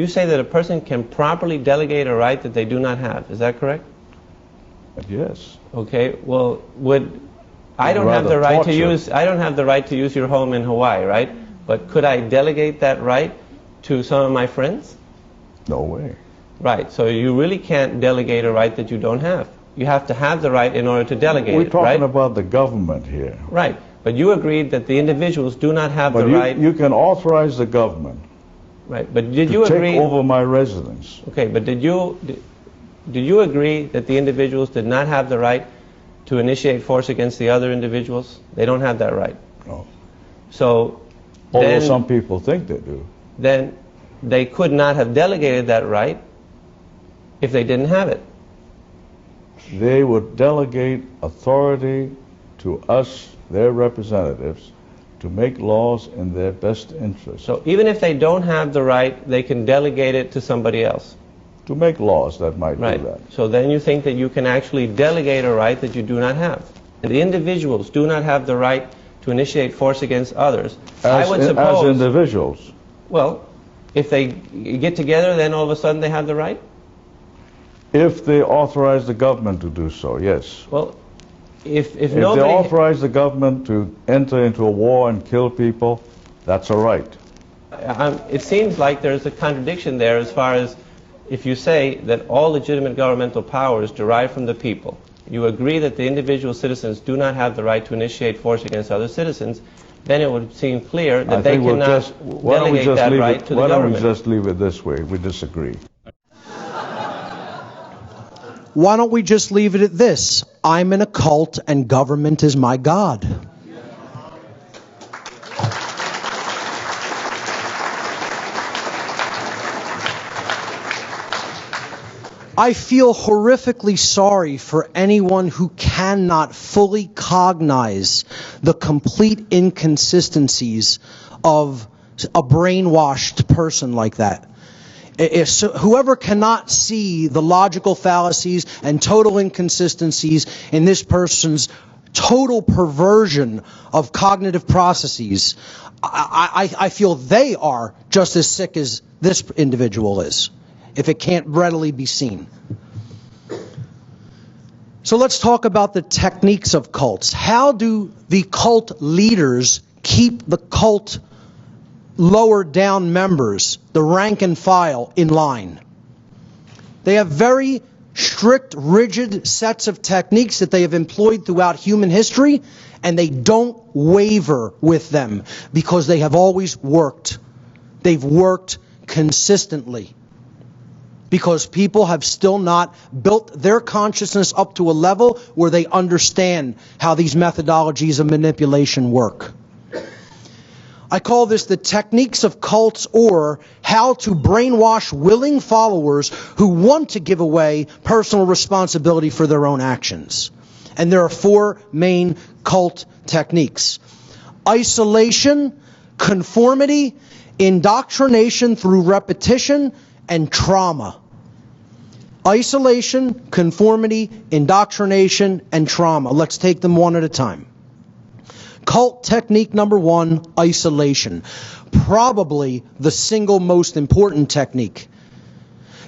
say that a person can properly delegate a right that they do not have, is that correct? Yes. Okay, well, I don't have the right to use your home in Hawaii, right? But could I delegate that right to some of my friends? No way. Right, so you really can't delegate a right that you don't have. You have to have the right in order to delegate it, We're talking right? about the government here. Right, but you agreed that the individuals do not have But the right. you can authorize the government Right, but did to you take agree? over my residence. Okay, but did you agree that the individuals did not have the right to initiate force against the other individuals? They don't have that right. No. So Although then, some people think they do. then they could not have delegated that right if they didn't have it. They would delegate authority to us, their representatives, to make laws in their best interest. So even if they don't have the right, they can delegate it to somebody else. To make laws that might Right. do that. So then you think that you can actually delegate a right that you do not have. The individuals do not have the right to initiate force against others. I would suppose. As individuals. Well, if they get together, then all of a sudden they have the right? If they authorize the government to do so, yes. Well, if If they nobody... authorize the government to enter into a war and kill people, that's a right. It seems like there's a contradiction there as far as if you say that all legitimate governmental powers derive from the people. You agree that the individual citizens do not have the right to initiate force against other citizens, then it would seem clear that they cannot delegate that right to the Why don't we government. just leave it this way? We disagree. Why don't we just leave it at this? I'm in a cult and government is my God. I feel horrifically sorry for anyone who cannot fully cognize the complete inconsistencies of a brainwashed person like that. Whoever cannot see the logical fallacies and total inconsistencies in this person's total perversion of cognitive processes, I feel they are just as sick as this individual is, if it can't readily be seen. So let's talk about the techniques of cults. How do the cult leaders keep the cult lower down members, the rank and file, in line? They have very strict, rigid sets of techniques that they have employed throughout human history, and they don't waver with them because they have always worked. They've worked consistently because people have still not built their consciousness up to a level where they understand how these methodologies of manipulation work. I call this the techniques of cults, or how to brainwash willing followers who want to give away personal responsibility for their own actions. And there are four main cult techniques: isolation, conformity, indoctrination through repetition, and trauma. Isolation, conformity, indoctrination, and trauma. Let's take them one at a time. Cult technique number one, isolation. Probably the single most important technique,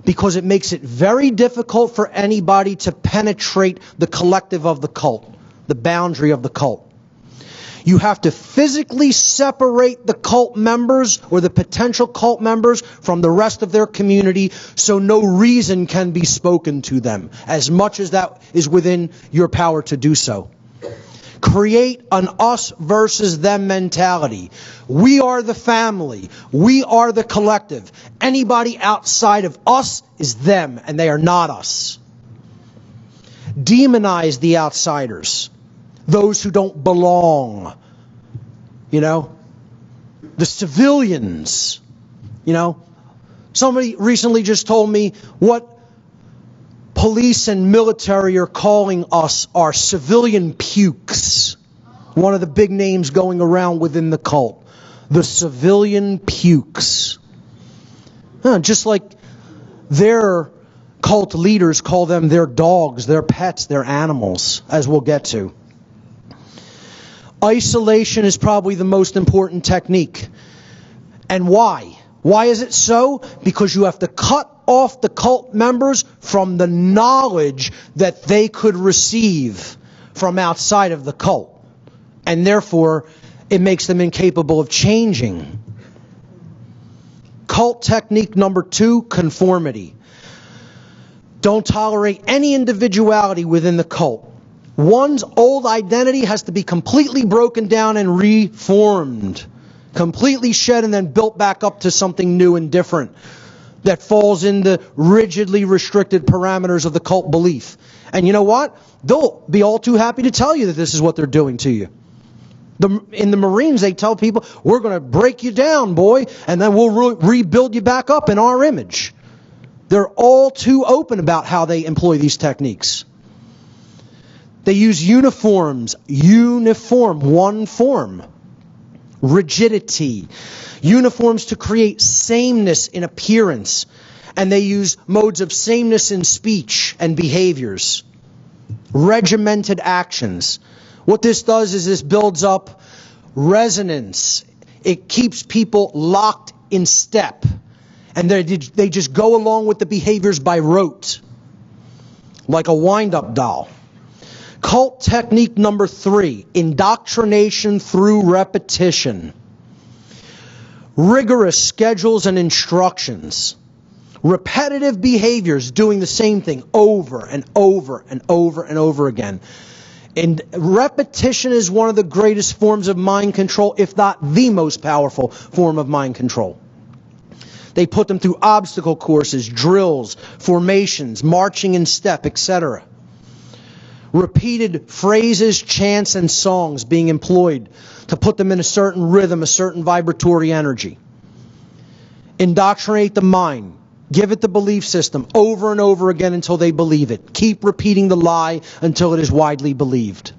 because it makes it very difficult for anybody to penetrate the collective of the cult. the boundary of the cult. You have to physically separate the cult members or the potential cult members from the rest of their community so no reason can be spoken to them, as much as that is within your power to do so. Create an us versus them mentality. We are the family. We are the collective. Anybody outside of us is them, and they are not us. Demonize the outsiders. Those who don't belong, the civilians, Somebody recently just told me what police and military are calling us are civilian pukes. One of the big names going around within the cult. The civilian pukes. Just like their cult leaders call them their dogs, their pets, their animals, as we'll get to. Isolation is probably the most important technique. And why? Why is it so? Because you have to cut off the cult members from the knowledge that they could receive from outside of the cult. And therefore, it makes them incapable of changing. Cult technique number 2, conformity. Don't tolerate any individuality within the cult. One's old identity has to be completely broken down and reformed. Completely shed and then built back up to something new and different that falls in the rigidly restricted parameters of the cult belief. And you know what? They'll be all too happy to tell you that this is what they're doing to you. In the Marines, they tell people, we're going to break you down, boy, and then we'll rebuild you back up in our image. They're all too open about how they employ these techniques. They use uniforms, one form. Rigidity. Uniforms to create sameness in appearance. And they use modes of sameness in speech and behaviors. Regimented actions. What this does is this builds up resonance. It keeps people locked in step. And they just go along with the behaviors by rote. Like a wind-up doll. Cult technique number 3, indoctrination through repetition. Rigorous schedules and instructions. Repetitive behaviors, doing the same thing over and over and over and over again. And repetition is one of the greatest forms of mind control, if not the most powerful form of mind control. They put them through obstacle courses, drills, formations, marching in step, etc. Repeated phrases, chants, and songs being employed to put them in a certain rhythm, a certain vibratory energy. Indoctrinate the mind. Give it the belief system over and over again until they believe it. Keep repeating the lie until it is widely believed.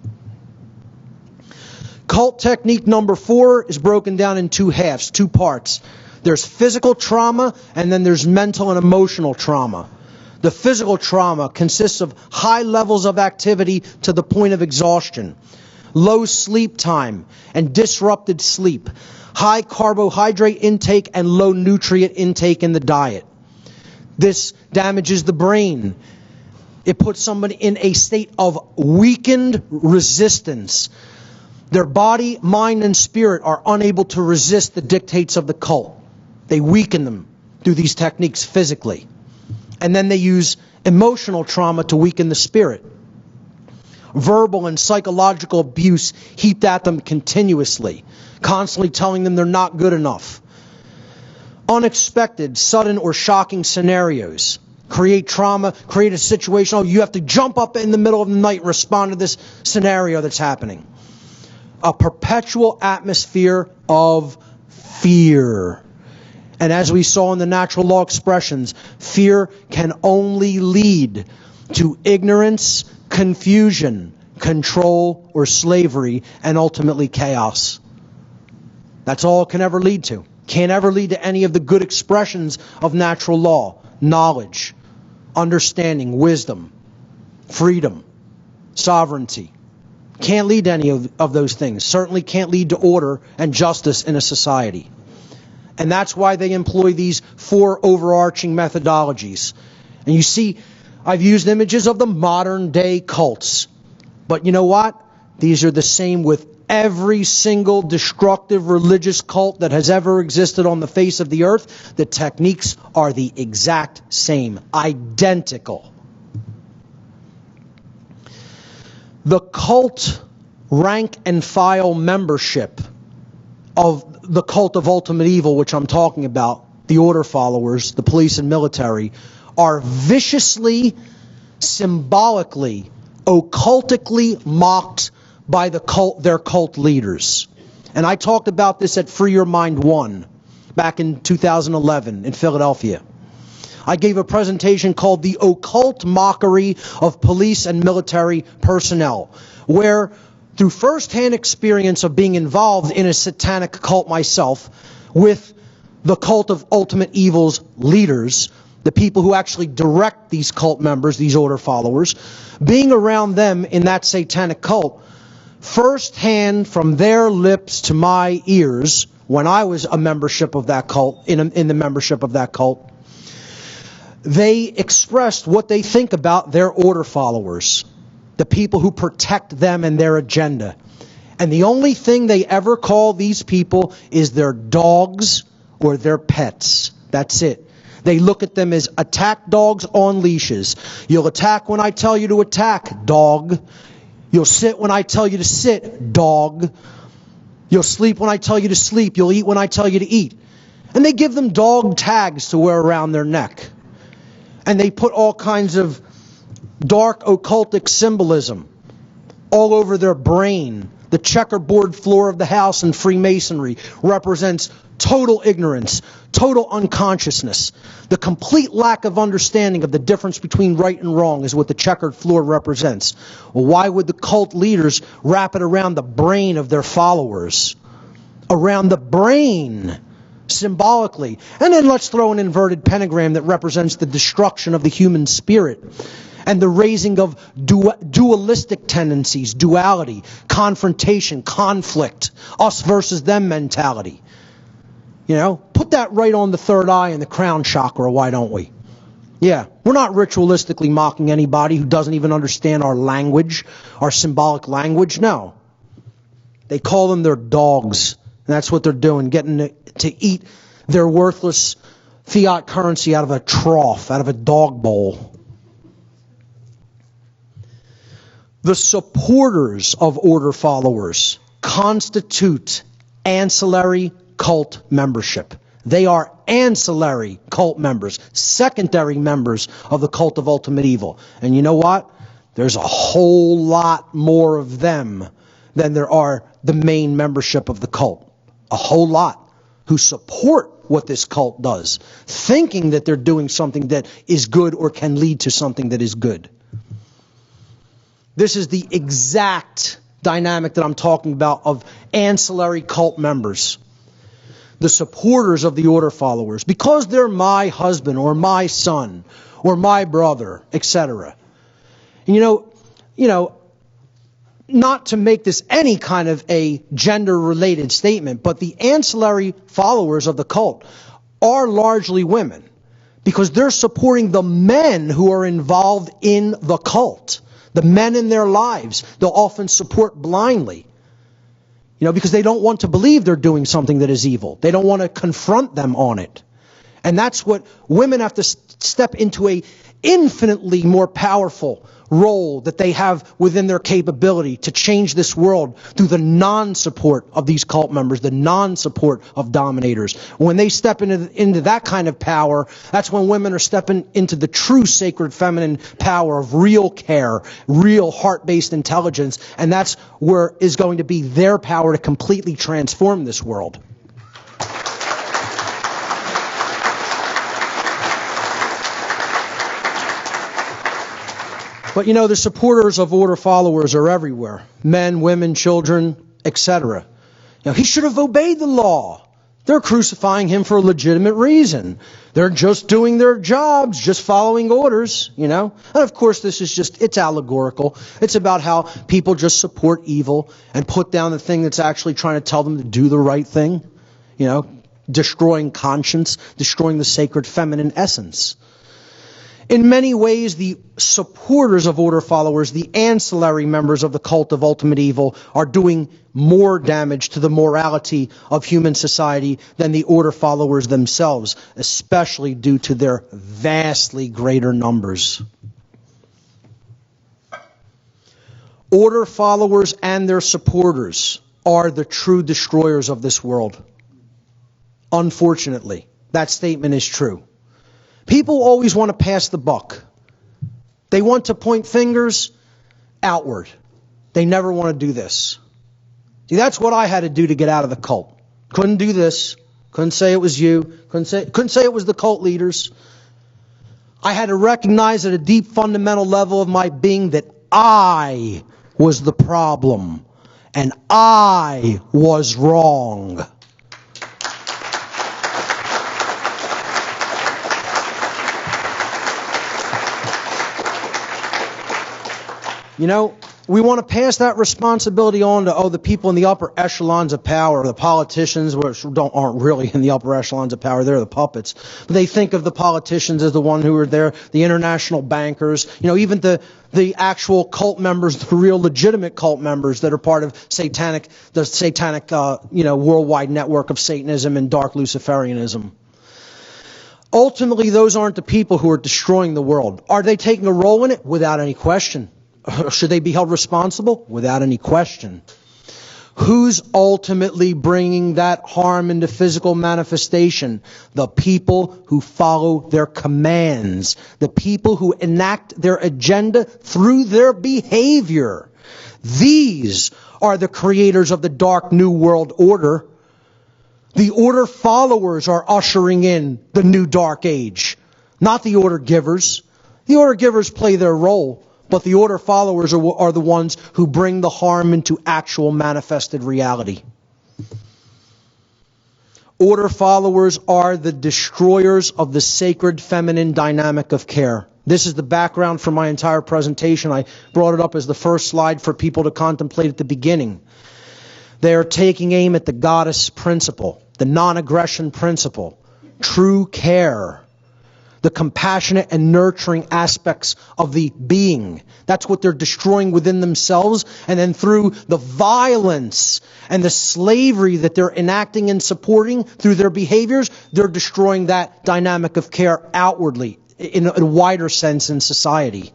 Cult technique number 4 is broken down in 2 halves, 2 parts. There's physical trauma and then there's mental and emotional trauma. The physical trauma consists of high levels of activity to the point of exhaustion, low sleep time and disrupted sleep, high carbohydrate intake and low nutrient intake in the diet. This damages the brain. It puts somebody in a state of weakened resistance. Their body, mind, and spirit are unable to resist the dictates of the cult. They weaken them through these techniques physically. And then they use emotional trauma to weaken the spirit. Verbal and psychological abuse heaped at them continuously, constantly telling them they're not good enough. Unexpected, sudden, or shocking scenarios create trauma, create a situation. Oh, you have to jump up in the middle of the night and respond to this scenario that's happening. A perpetual atmosphere of fear. And as we saw in the natural law expressions, fear can only lead to ignorance, confusion, control, or slavery, and ultimately chaos. That's all it can ever lead to. Can't ever lead to any of the good expressions of natural law, knowledge, understanding, wisdom, freedom, sovereignty. Can't lead to any of those things. Certainly can't lead to order and justice in a society. And that's why they employ these 4 overarching methodologies. And you see, I've used images of the modern day cults. But you know what? These are the same with every single destructive religious cult that has ever existed on the face of the earth. The techniques are the exact same, identical. The cult rank and file membership of the cult of ultimate evil, which I'm talking about, the order followers, the police and military, are viciously, symbolically, occultically mocked by their cult leaders. And I talked about this at Free Your Mind 1 back in 2011 in Philadelphia. I gave a presentation called The Occult Mockery of Police and Military Personnel, where through firsthand experience of being involved in a satanic cult myself with the cult of ultimate evil's leaders, the people who actually direct these cult members, these order followers, being around them in that satanic cult, firsthand from their lips to my ears, when I was a membership of that cult, in the membership of that cult, they expressed what they think about their order followers, the people who protect them and their agenda. And the only thing they ever call these people is their dogs or their pets. That's it. They look at them as attack dogs on leashes. You'll attack when I tell you to attack, dog. You'll sit when I tell you to sit, dog. You'll sleep when I tell you to sleep. You'll eat when I tell you to eat. And they give them dog tags to wear around their neck. And they put all kinds of dark occultic symbolism all over their brain. The checkerboard floor of the house in Freemasonry represents total ignorance, total unconsciousness. The complete lack of understanding of the difference between right and wrong is what the checkered floor represents. Well, why would the cult leaders wrap it around the brain of their followers? Around the brain, symbolically. And then let's throw an inverted pentagram that represents the destruction of the human spirit and the raising of dualistic tendencies, duality, confrontation, conflict, us versus them mentality. You know, put that right on the third eye and the crown chakra, why don't we? Yeah, we're not ritualistically mocking anybody who doesn't even understand our language, our symbolic language. No. They call them their dogs, and that's what they're doing, getting to eat their worthless fiat currency out of a trough, out of a dog bowl. The supporters of order followers constitute ancillary cult membership. They are ancillary cult members, secondary members of the cult of ultimate evil. And you know what? There's a whole lot more of them than there are the main membership of the cult. A whole lot who support what this cult does, thinking that they're doing something that is good or can lead to something that is good. This is the exact dynamic that I'm talking about of ancillary cult members. The supporters of the order followers, because they're my husband or my son or my brother, etc. And you know, not to make this any kind of a gender-related statement, but the ancillary followers of the cult are largely women because they're supporting the men who are involved in the cult. The men in their lives, they'll often support blindly. You know, because they don't want to believe they're doing something that is evil. They don't want to confront them on it. And that's what women have to step into, a infinitely more powerful role that they have within their capability to change this world through the non-support of these cult members, the non-support of dominators. When they step into that kind of power, that's when women are stepping into the true sacred feminine power of real care, real heart-based intelligence, and that's where is going to be their power to completely transform this world. But you know, the supporters of order followers are everywhere. Men, women, children, etc. You know, he should have obeyed the law. They're crucifying him for a legitimate reason. They're just doing their jobs, just following orders, you know. And of course, this is just, it's allegorical. It's about how people just support evil and put down the thing that's actually trying to tell them to do the right thing. You know, destroying conscience, destroying the sacred feminine essence. In many ways, the supporters of order followers, the ancillary members of the cult of ultimate evil, are doing more damage to the morality of human society than the order followers themselves, especially due to their vastly greater numbers. Order followers and their supporters are the true destroyers of this world. Unfortunately, that statement is true. People always want to pass the buck. They want to point fingers outward. They never want to do this. See, that's what I had to do to get out of the cult. Couldn't do this. Couldn't say it was you. Couldn't say it was the cult leaders. I had to recognize at a deep fundamental level of my being that I was the problem and I was wrong. You know, we want to pass that responsibility on to, the people in the upper echelons of power, the politicians, which aren't really in the upper echelons of power, they're the puppets. But they think of the politicians as the one who are there, the international bankers, even the actual cult members, the real legitimate cult members that are part of the satanic, worldwide network of Satanism and dark Luciferianism. Ultimately, those aren't the people who are destroying the world. Are they taking a role in it? Without any question. Should they be held responsible? Without any question. Who's ultimately bringing that harm into physical manifestation? The people who follow their commands. The people who enact their agenda through their behavior. These are the creators of the dark New World Order. The order followers are ushering in the new dark age, not the order givers. The order givers play their role. But the order followers are the ones who bring the harm into actual manifested reality. Order followers are the destroyers of the sacred feminine dynamic of care. This is the background for my entire presentation. I brought it up as the first slide for people to contemplate at the beginning. They are taking aim at the goddess principle, the non-aggression principle, true care, the compassionate and nurturing aspects of the being. That's what they're destroying within themselves. And then through the violence and the slavery that they're enacting and supporting through their behaviors, they're destroying that dynamic of care outwardly in a wider sense in society.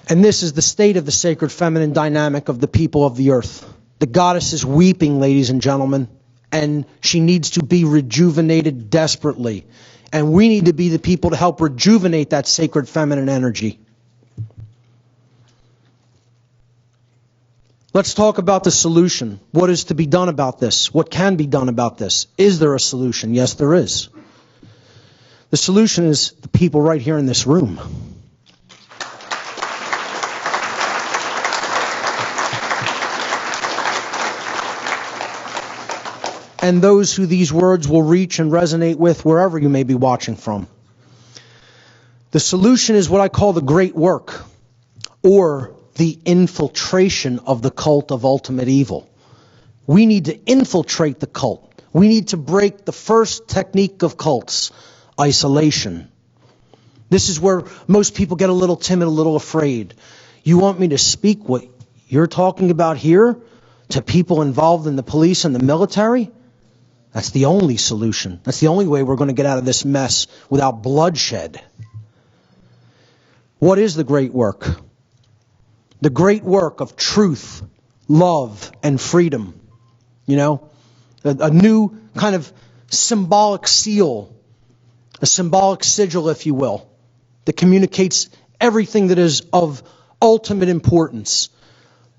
And this is the state of the sacred feminine dynamic of the people of the earth. The goddess is weeping, ladies and gentlemen. And she needs to be rejuvenated desperately. And we need to be the people to help rejuvenate that sacred feminine energy. Let's talk about the solution. What is to be done about this? What can be done about this? Is there a solution? Yes, there is. The solution is the people right here in this room. And those who these words will reach and resonate with wherever you may be watching from. The solution is what I call the great work, or the infiltration of the cult of ultimate evil. We need to infiltrate the cult. We need to break the first technique of cults, isolation. This is where most people get a little timid, a little afraid. You want me to speak what you're talking about here to people involved in the police and the military? That's the only solution. That's the only way we're going to get out of this mess without bloodshed. What is the great work? The great work of truth, love, and freedom. A new kind of symbolic seal, a symbolic sigil, if you will, that communicates everything that is of ultimate importance.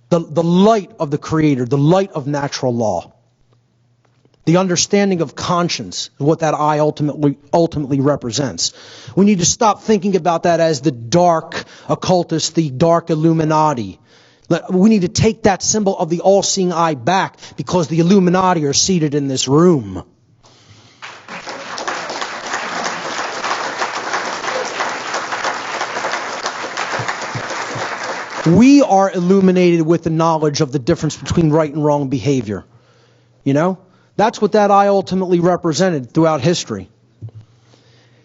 The light of the Creator, the light of natural law. The understanding of conscience is what that eye ultimately represents. We need to stop thinking about that as the dark occultists, the dark Illuminati. We need to take that symbol of the all-seeing eye back because the Illuminati are seated in this room. We are illuminated with the knowledge of the difference between right and wrong behavior. That's what that eye ultimately represented throughout history.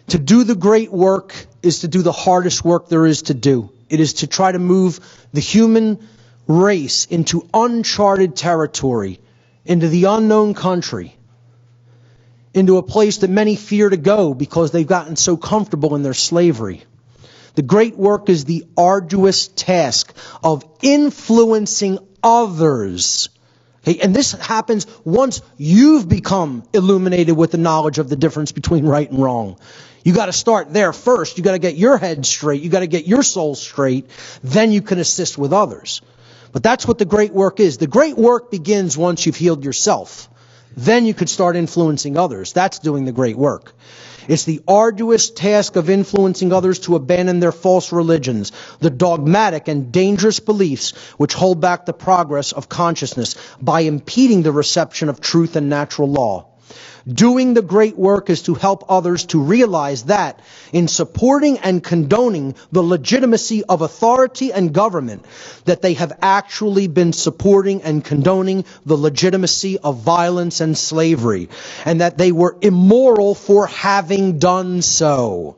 To do the great work is to do the hardest work there is to do. It is to try to move the human race into uncharted territory, into the unknown country, into a place that many fear to go because they've gotten so comfortable in their slavery. The great work is the arduous task of influencing others. Okay, and this happens once you've become illuminated with the knowledge of the difference between right and wrong. You got to start there first. You got to get your head straight. You got to get your soul straight. Then you can assist with others. But that's what the great work is. The great work begins once you've healed yourself. Then you could start influencing others. That's doing the great work. It's the arduous task of influencing others to abandon their false religions, the dogmatic and dangerous beliefs which hold back the progress of consciousness by impeding the reception of truth and natural law. Doing the great work is to help others to realize that in supporting and condoning the legitimacy of authority and government, that they have actually been supporting and condoning the legitimacy of violence and slavery, and that they were immoral for having done so.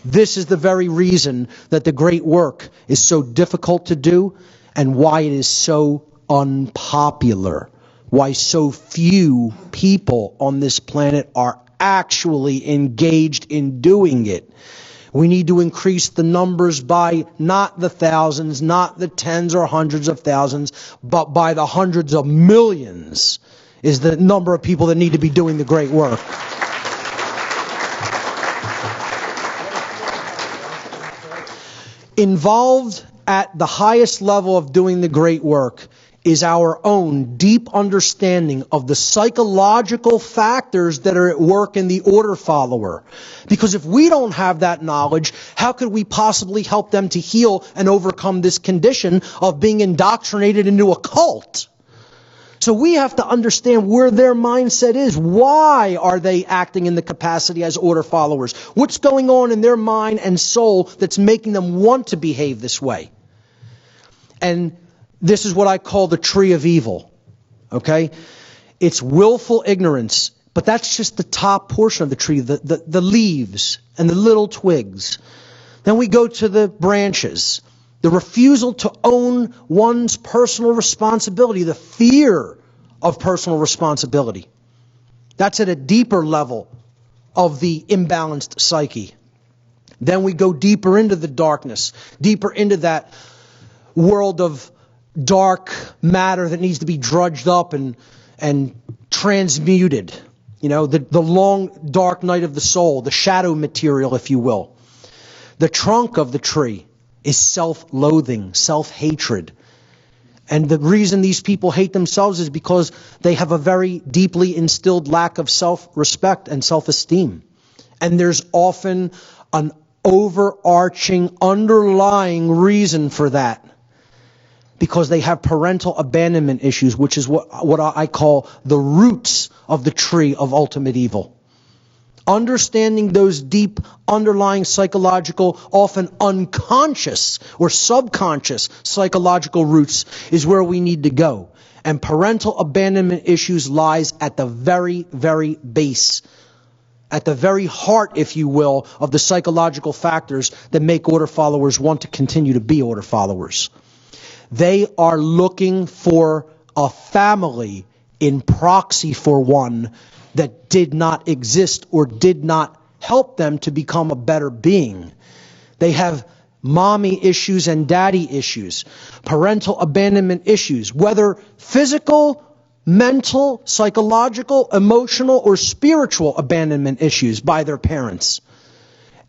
This is the very reason that the great work is so difficult to do and why it is so unpopular. Why so few people on this planet are actually engaged in doing it. We need to increase the numbers by not the thousands, not the tens or hundreds of thousands, but by the hundreds of millions is the number of people that need to be doing the great work. Involved at the highest level of doing the great work is our own deep understanding of the psychological factors that are at work in the order follower. Because if we don't have that knowledge, how could we possibly help them to heal and overcome this condition of being indoctrinated into a cult? So we have to understand where their mindset is. Why are they acting in the capacity as order followers? What's going on in their mind and soul that's making them want to behave this way? And this is what I call the tree of evil, okay? It's willful ignorance, but that's just the top portion of the tree, the leaves and the little twigs. Then we go to the branches, the refusal to own one's personal responsibility, the fear of personal responsibility. That's at a deeper level of the imbalanced psyche. Then we go deeper into the darkness, deeper into that world of dark matter that needs to be drudged up and transmuted. You know, the long dark night of the soul, the shadow material, if you will. The trunk of the tree is self-loathing, self-hatred. And the reason these people hate themselves is because they have a very deeply instilled lack of self-respect and self-esteem. And there's often an overarching, underlying reason for that. Because they have parental abandonment issues, which is what I call the roots of the tree of ultimate evil. Understanding those deep underlying psychological, often unconscious or subconscious psychological roots is where we need to go. And parental abandonment issues lies at the very, very base, at the very heart, if you will, of the psychological factors that make order followers want to continue to be order followers. They are looking for a family in proxy for one that did not exist or did not help them to become a better being. They have mommy issues and daddy issues, parental abandonment issues, whether physical, mental, psychological, emotional, or spiritual abandonment issues by their parents.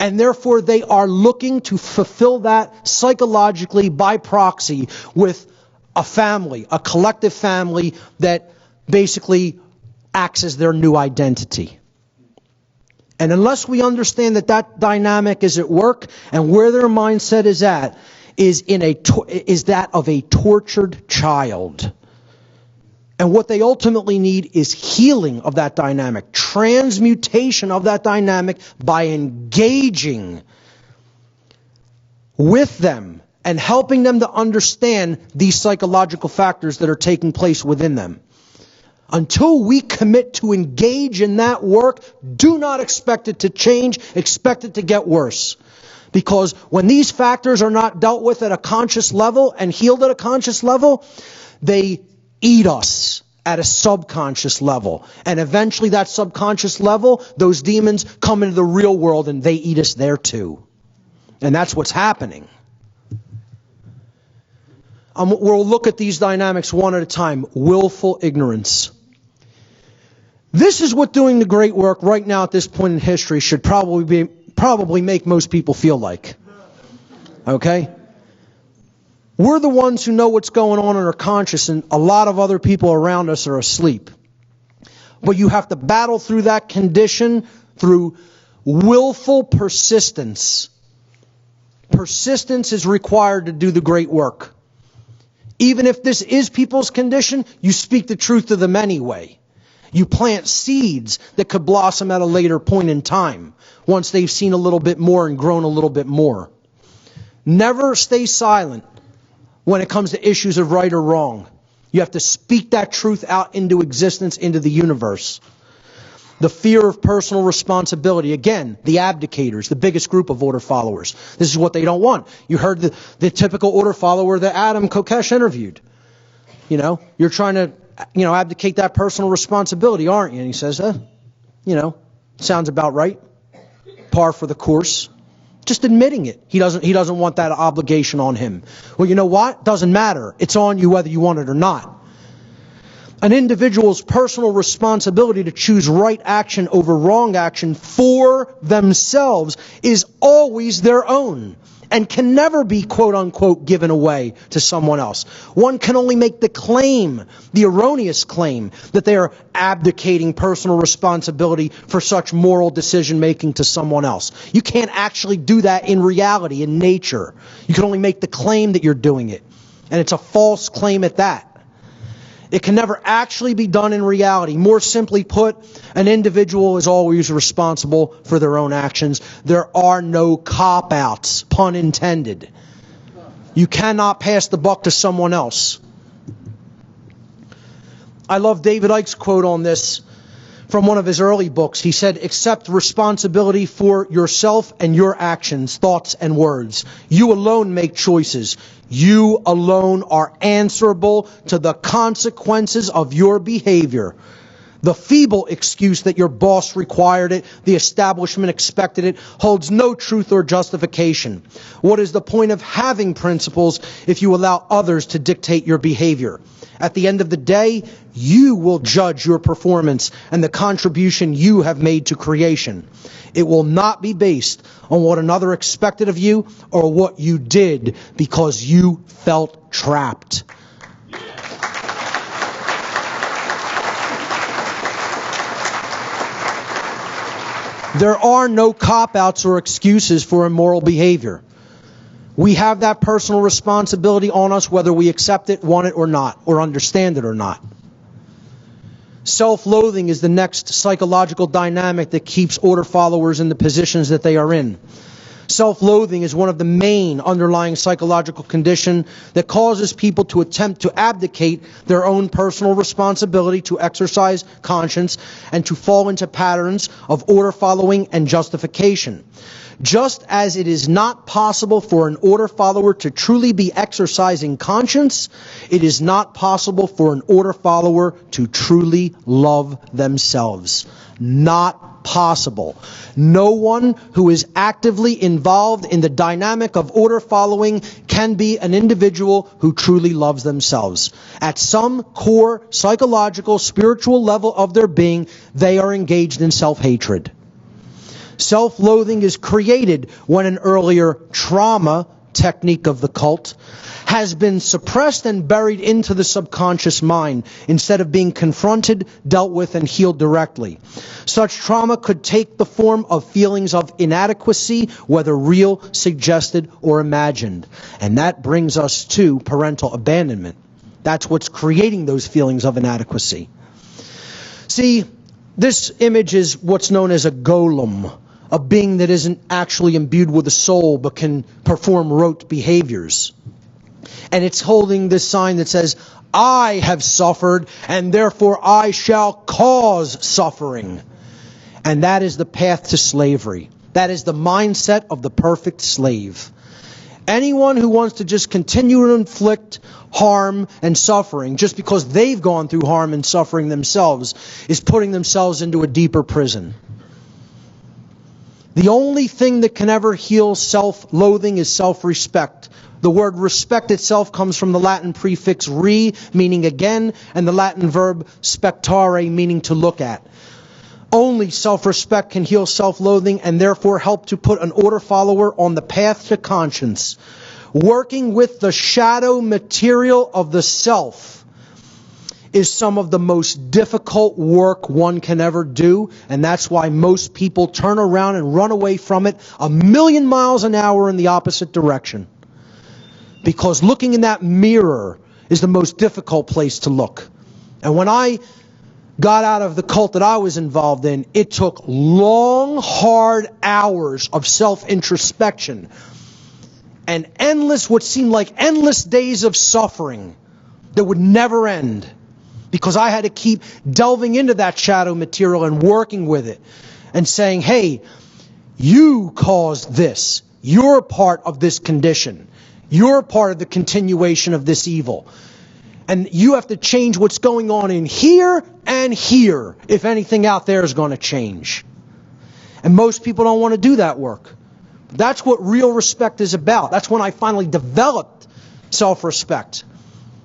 And therefore, they are looking to fulfill that psychologically by proxy with a family, a collective family that basically acts as their new identity. And unless we understand that that dynamic is at work and where their mindset is at, is that of a tortured child. And what they ultimately need is healing of that dynamic, transmutation of that dynamic by engaging with them and helping them to understand these psychological factors that are taking place within them. Until we commit to engage in that work, do not expect it to change, expect it to get worse. Because when these factors are not dealt with at a conscious level and healed at a conscious level, they eat us at a subconscious level. And eventually that subconscious level, those demons come into the real world and they eat us there too. And that's what's happening. We'll look at these dynamics one at a time. Willful ignorance. This is what doing the great work right now at this point in history should probably make most people feel like. Okay? We're the ones who know what's going on in our conscious, and a lot of other people around us are asleep. But you have to battle through that condition through willful persistence. Persistence is required to do the great work. Even if this is people's condition, you speak the truth to them anyway. You plant seeds that could blossom at a later point in time, once they've seen a little bit more and grown a little bit more. Never stay silent when it comes to issues of right or wrong. You have to speak that truth out into existence, into the universe. The fear of personal responsibility. Again, the abdicators, the biggest group of order followers. This is what they don't want. You heard the typical order follower that Adam Kokesh interviewed. You're trying to, abdicate that personal responsibility, aren't you? And he says, sounds about right. Par for the course. Just admitting it. He doesn't want that obligation on him. Well, you know what? Doesn't matter. It's on you whether you want it or not. An individual's personal responsibility to choose right action over wrong action for themselves is always their own and can never be, quote unquote, given away to someone else. One can only make the claim, the erroneous claim, that they are abdicating personal responsibility for such moral decision making to someone else. You can't actually do that in reality, in nature. You can only make the claim that you're doing it. And it's a false claim at that. It can never actually be done in reality. More simply put, an individual is always responsible for their own actions. There are no cop-outs, pun intended. You cannot pass the buck to someone else. I love David Icke's quote on this from one of his early books. He said, "Accept responsibility for yourself and your actions, thoughts, and words. You alone make choices. You alone are answerable to the consequences of your behavior. The feeble excuse that your boss required it, the establishment expected it, holds no truth or justification. What is the point of having principles if you allow others to dictate your behavior? At the end of the day, you will judge your performance and the contribution you have made to creation. It will not be based on what another expected of you or what you did because you felt trapped." There are no cop-outs or excuses for immoral behavior. We have that personal responsibility on us whether we accept it, want it or not, or understand it or not. Self-loathing is the next psychological dynamic that keeps order followers in the positions that they are in. Self-loathing is one of the main underlying psychological conditions that causes people to attempt to abdicate their own personal responsibility to exercise conscience and to fall into patterns of order following and justification. Just as it is not possible for an order follower to truly be exercising conscience, it is not possible for an order follower to truly love themselves. Not possible. No one who is actively involved in the dynamic of order following can be an individual who truly loves themselves. At some core psychological, spiritual level of their being, they are engaged in self-hatred. Self-loathing is created when an earlier trauma technique of the cult has been suppressed and buried into the subconscious mind instead of being confronted, dealt with, and healed directly. Such trauma could take the form of feelings of inadequacy, whether real, suggested, or imagined. And that brings us to parental abandonment. That's what's creating those feelings of inadequacy. See, this image is what's known as a golem, a being that isn't actually imbued with a soul but can perform rote behaviors. And it's holding this sign that says, I have suffered, and therefore I shall cause suffering. And that is the path to slavery. That is the mindset of the perfect slave. Anyone who wants to just continue to inflict harm and suffering just because they've gone through harm and suffering themselves is putting themselves into a deeper prison. The only thing that can ever heal self-loathing is self-respect. The word respect itself comes from the Latin prefix re, meaning again, and the Latin verb spectare, meaning to look at. Only self-respect can heal self-loathing and therefore help to put an order follower on the path to conscience. Working with the shadow material of the self is some of the most difficult work one can ever do, and that's why most people turn around and run away from it 1,000,000 miles an hour in the opposite direction. Because looking in that mirror is the most difficult place to look. And when I got out of the cult that I was involved in, it took long, hard hours of self-introspection and what seemed like endless days of suffering that would never end. Because I had to keep delving into that shadow material and working with it and saying, hey, you caused this. You're part of this condition. You're part of the continuation of this evil. And you have to change what's going on in here and here if anything out there is going to change. And most people don't want to do that work. That's what real respect is about. That's when I finally developed self-respect.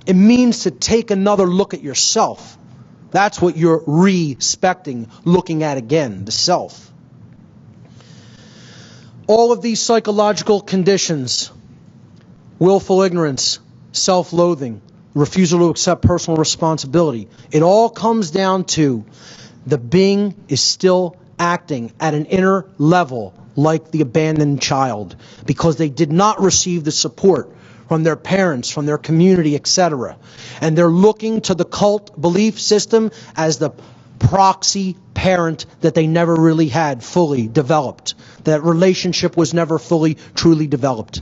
It means to take another look at yourself. That's what you're respecting, looking at again, the self. All of these psychological conditions, willful ignorance, self-loathing, refusal to accept personal responsibility, it all comes down to the being is still acting at an inner level like the abandoned child because they did not receive the support from their parents, from their community, etc. And they're looking to the cult belief system as the proxy parent that they never really had fully developed. That relationship was never fully, truly developed.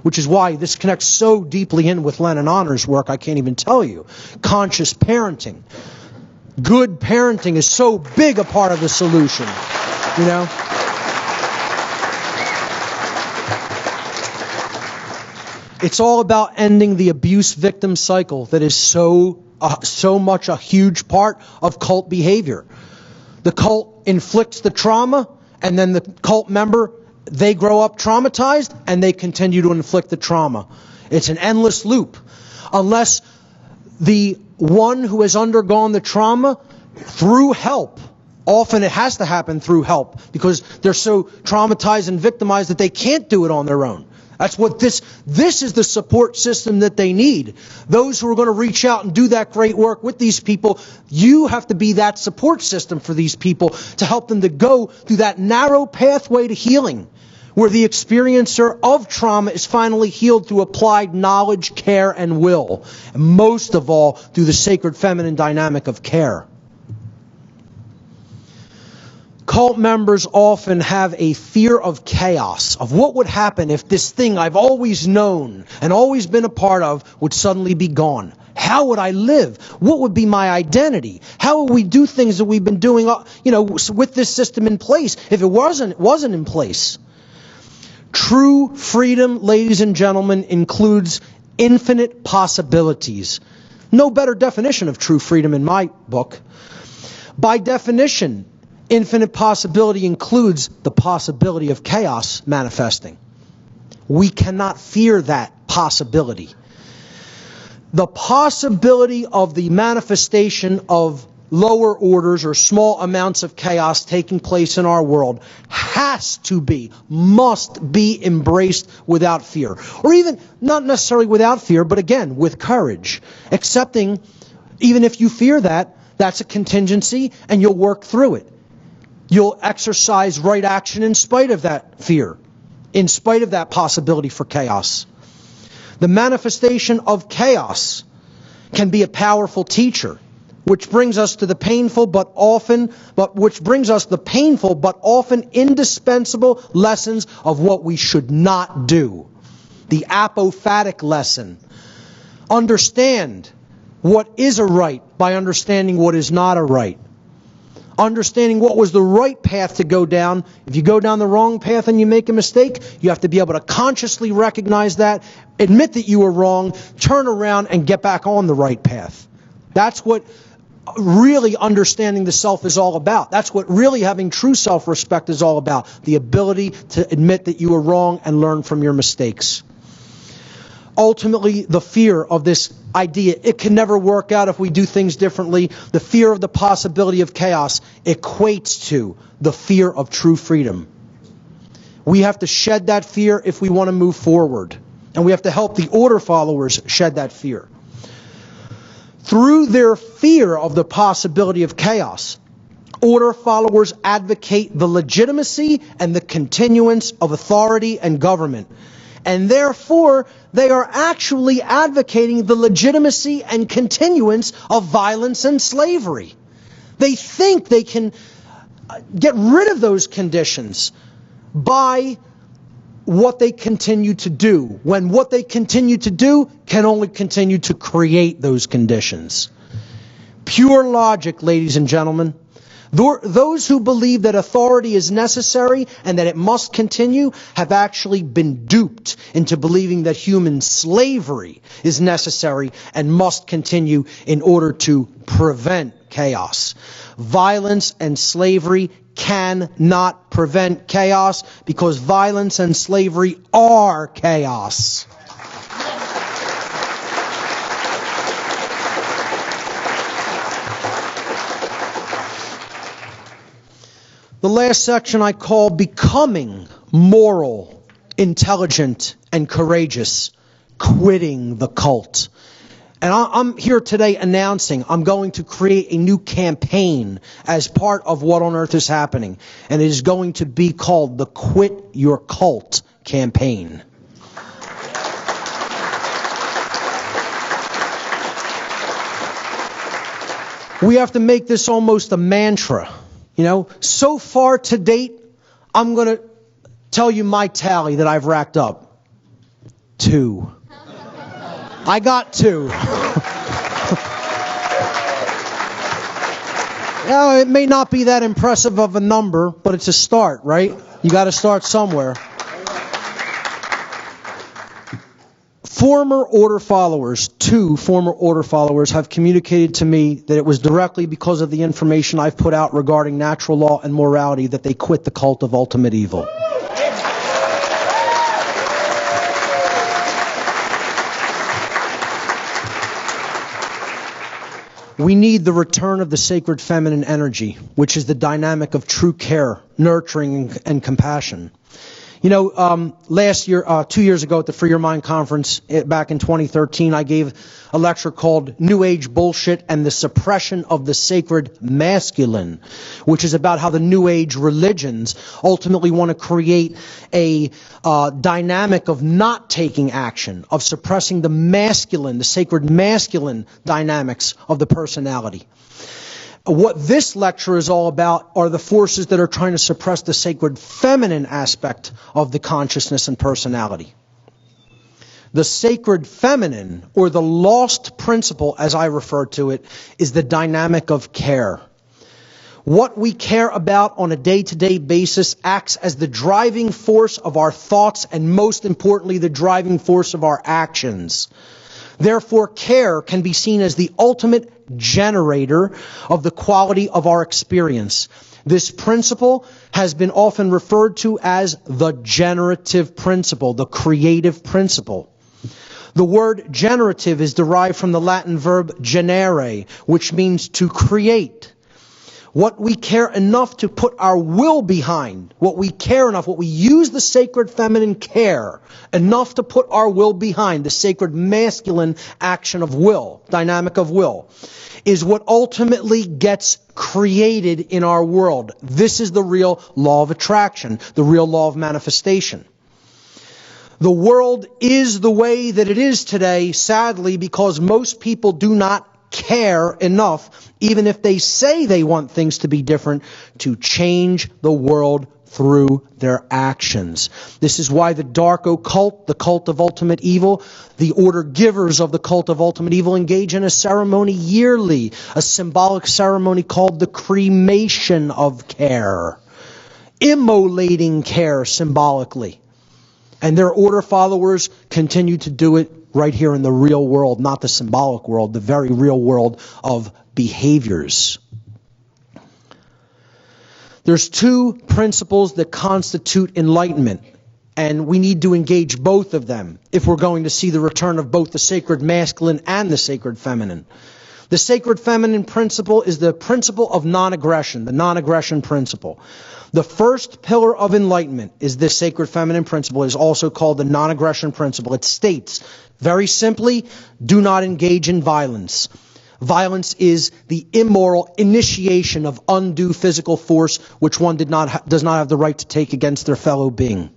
Which is why this connects so deeply in with Len and Honor's work, I can't even tell you. Conscious parenting. Good parenting is so big a part of the solution. You know? It's all about ending the abuse victim cycle that is so much a huge part of cult behavior. The cult inflicts the trauma, and then the cult member, they grow up traumatized, and they continue to inflict the trauma. It's an endless loop. Unless the one who has undergone the trauma, through help, often it has to happen through help, because they're so traumatized and victimized that they can't do it on their own. That's what this is the support system that they need. Those who are going to reach out and do that great work with these people, you have to be that support system for these people to help them to go through that narrow pathway to healing, where the experiencer of trauma is finally healed through applied knowledge, care, and will. And most of all, through the sacred feminine dynamic of care. Cult members often have a fear of chaos, of what would happen if this thing I've always known and always been a part of would suddenly be gone. How would I live? What would be my identity? How would we do things that we've been doing, with this system in place if it wasn't in place? True freedom, ladies and gentlemen, includes infinite possibilities. No better definition of true freedom in my book. By definition, infinite possibility includes the possibility of chaos manifesting. We cannot fear that possibility. The possibility of the manifestation of lower orders or small amounts of chaos taking place in our world must be embraced without fear. Or even, not necessarily without fear, but again, with courage. Accepting, even if you fear that, that's a contingency and you'll work through it. You'll exercise right action in spite of that fear, in spite of that possibility for chaos. The manifestation of chaos can be a powerful teacher, which brings us to the painful but often indispensable lessons of what we should not do. The apophatic lesson. Understand what is a right by understanding what is not a right. Understanding what was the right path to go down. If you go down the wrong path and you make a mistake, you have to be able to consciously recognize that, admit that you were wrong, turn around and get back on the right path. That's what really understanding the self is all about. That's what really having true self-respect is all about. The ability to admit that you were wrong and learn from your mistakes. Ultimately, the fear of this idea, it can never work out if we do things differently. The fear of the possibility of chaos equates to the fear of true freedom. We have to shed that fear if we want to move forward. And we have to help the order followers shed that fear. Through their fear of the possibility of chaos, order followers advocate the legitimacy and the continuance of authority and government. And therefore, they are actually advocating the legitimacy and continuance of violence and slavery. They think they can get rid of those conditions by what they continue to do, when what they continue to do can only continue to create those conditions. Pure logic, ladies and gentlemen. Those who believe that authority is necessary and that it must continue have actually been duped into believing that human slavery is necessary and must continue in order to prevent chaos. Violence and slavery cannot prevent chaos because violence and slavery are chaos. The last section I call Becoming Moral, Intelligent, and Courageous, Quitting the Cult. And I'm here today announcing I'm going to create a new campaign as part of What on Earth is Happening. And it is going to be called the Quit Your Cult campaign. We have to make this almost a mantra. You know, so far to date, I'm going to tell you my tally that I've racked up. 2. I got 2. Now, it may not be that impressive of a number, but it's a start, right? You got to start somewhere. Former order followers, 2 former order followers, have communicated to me that it was directly because of the information I've put out regarding natural law and morality that they quit the cult of ultimate evil. We need the return of the sacred feminine energy, which is the dynamic of true care, nurturing, and compassion. You know, last year, 2 years ago at the Free Your Mind conference back in 2013, I gave a lecture called New Age Bullshit and the Suppression of the Sacred Masculine, which is about how the New Age religions ultimately want to create a dynamic of not taking action, of suppressing the masculine, the sacred masculine dynamics of the personality. What this lecture is all about are the forces that are trying to suppress the sacred feminine aspect of the consciousness and personality. The sacred feminine, or the lost principle, as I refer to it, is the dynamic of care. What we care about on a day-to-day basis acts as the driving force of our thoughts and, most importantly, the driving force of our actions. Therefore, care can be seen as the ultimate generator of the quality of our experience. This principle has been often referred to as the generative principle, the creative principle. The word generative is derived from the Latin verb generare, which means to create. What we care enough to put our will behind, what we care enough, what we use the sacred feminine care enough to put our will behind, the sacred masculine action of will, dynamic of will, is what ultimately gets created in our world. This is the real law of attraction, the real law of manifestation. The world is the way that it is today, sadly, because most people do not care enough, even if they say they want things to be different, to change the world through their actions. This is why the dark occult, the cult of ultimate evil, the order givers of the cult of ultimate evil engage in a ceremony yearly, a symbolic ceremony called the cremation of care, immolating care symbolically. And their order followers continue to do it right here in the real world, not the symbolic world, the very real world of behaviors. There's two principles that constitute enlightenment, and we need to engage both of them if we're going to see the return of both the sacred masculine and the sacred feminine. The sacred feminine principle is the principle of non-aggression, the non-aggression principle. The first pillar of enlightenment is this sacred feminine principle. It is also called the non-aggression principle. It states, very simply, do not engage in violence. Violence is the immoral initiation of undue physical force which one does not have the right to take against their fellow being.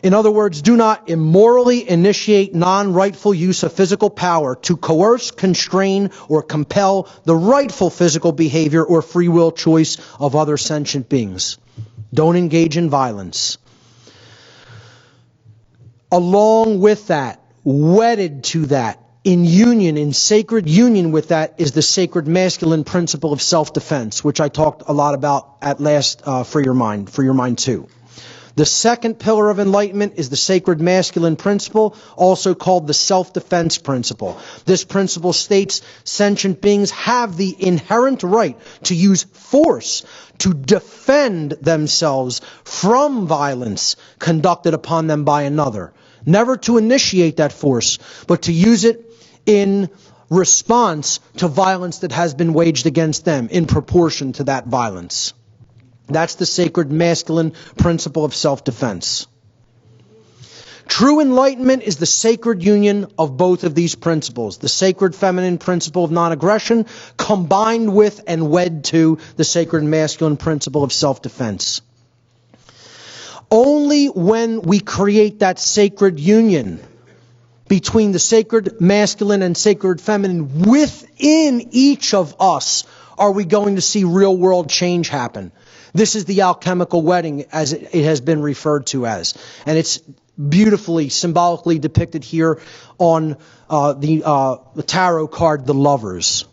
In other words, do not immorally initiate non-rightful use of physical power to coerce, constrain, or compel the rightful physical behavior or free will choice of other sentient beings. Don't engage in violence. Along with that, wedded to that, in union, in sacred union with that, is the sacred masculine principle of self-defense, which I talked a lot about at last Free Your Mind 2. The second pillar of enlightenment is the sacred masculine principle, also called the self-defense principle. This principle states sentient beings have the inherent right to use force to defend themselves from violence conducted upon them by another. Never to initiate that force, but to use it in response to violence that has been waged against them in proportion to that violence. That's the sacred masculine principle of self-defense. True enlightenment is the sacred union of both of these principles, the sacred feminine principle of non-aggression combined with and wed to the sacred masculine principle of self-defense. Only when we create that sacred union between the sacred masculine and sacred feminine within each of us are we going to see real world change happen. This is the alchemical wedding, as it has been referred to as. And it's beautifully, symbolically depicted here on the tarot card, the Lovers.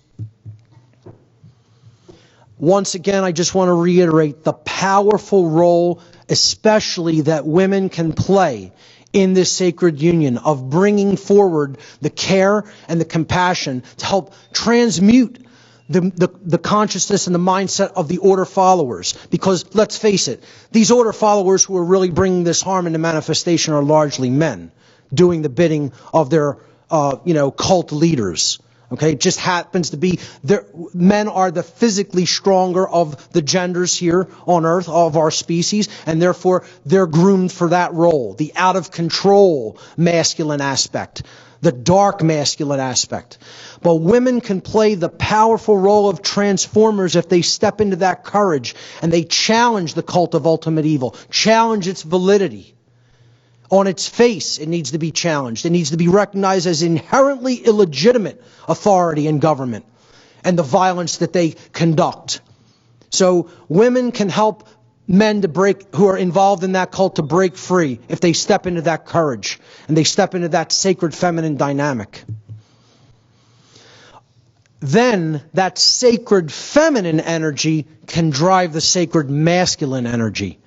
Once again, I just want to reiterate the powerful role, especially that women can play in this sacred union of bringing forward the care and the compassion to help transmute the consciousness and the mindset of the order followers. Because let's face it, these order followers who are really bringing this harm into manifestation are largely men doing the bidding of their cult leaders. Okay, it just happens to be men are the physically stronger of the genders here on Earth, of our species, and therefore they're groomed for that role, the out of control masculine aspect, the dark masculine aspect. But women can play the powerful role of transformers if they step into that courage and they challenge the cult of ultimate evil, challenge its validity. On its face, it needs to be challenged. It needs to be recognized as inherently illegitimate authority and government and the violence that they conduct. So women can help men who are involved in that cult to break free if they step into that courage and they step into that sacred feminine dynamic. Then that sacred feminine energy can drive the sacred masculine energy.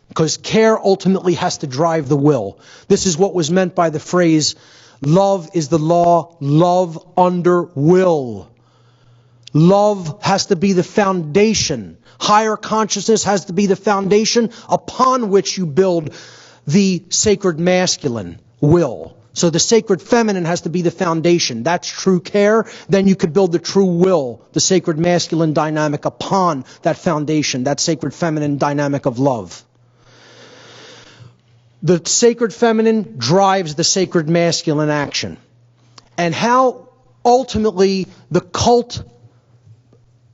Because care ultimately has to drive the will. This is what was meant by the phrase, love is the law, love under will. Love has to be the foundation. Higher consciousness has to be the foundation upon which you build the sacred masculine will. So the sacred feminine has to be the foundation. That's true care. Then you could build the true will, the sacred masculine dynamic upon that foundation, that sacred feminine dynamic of love. The sacred feminine drives the sacred masculine action. And how ultimately the cult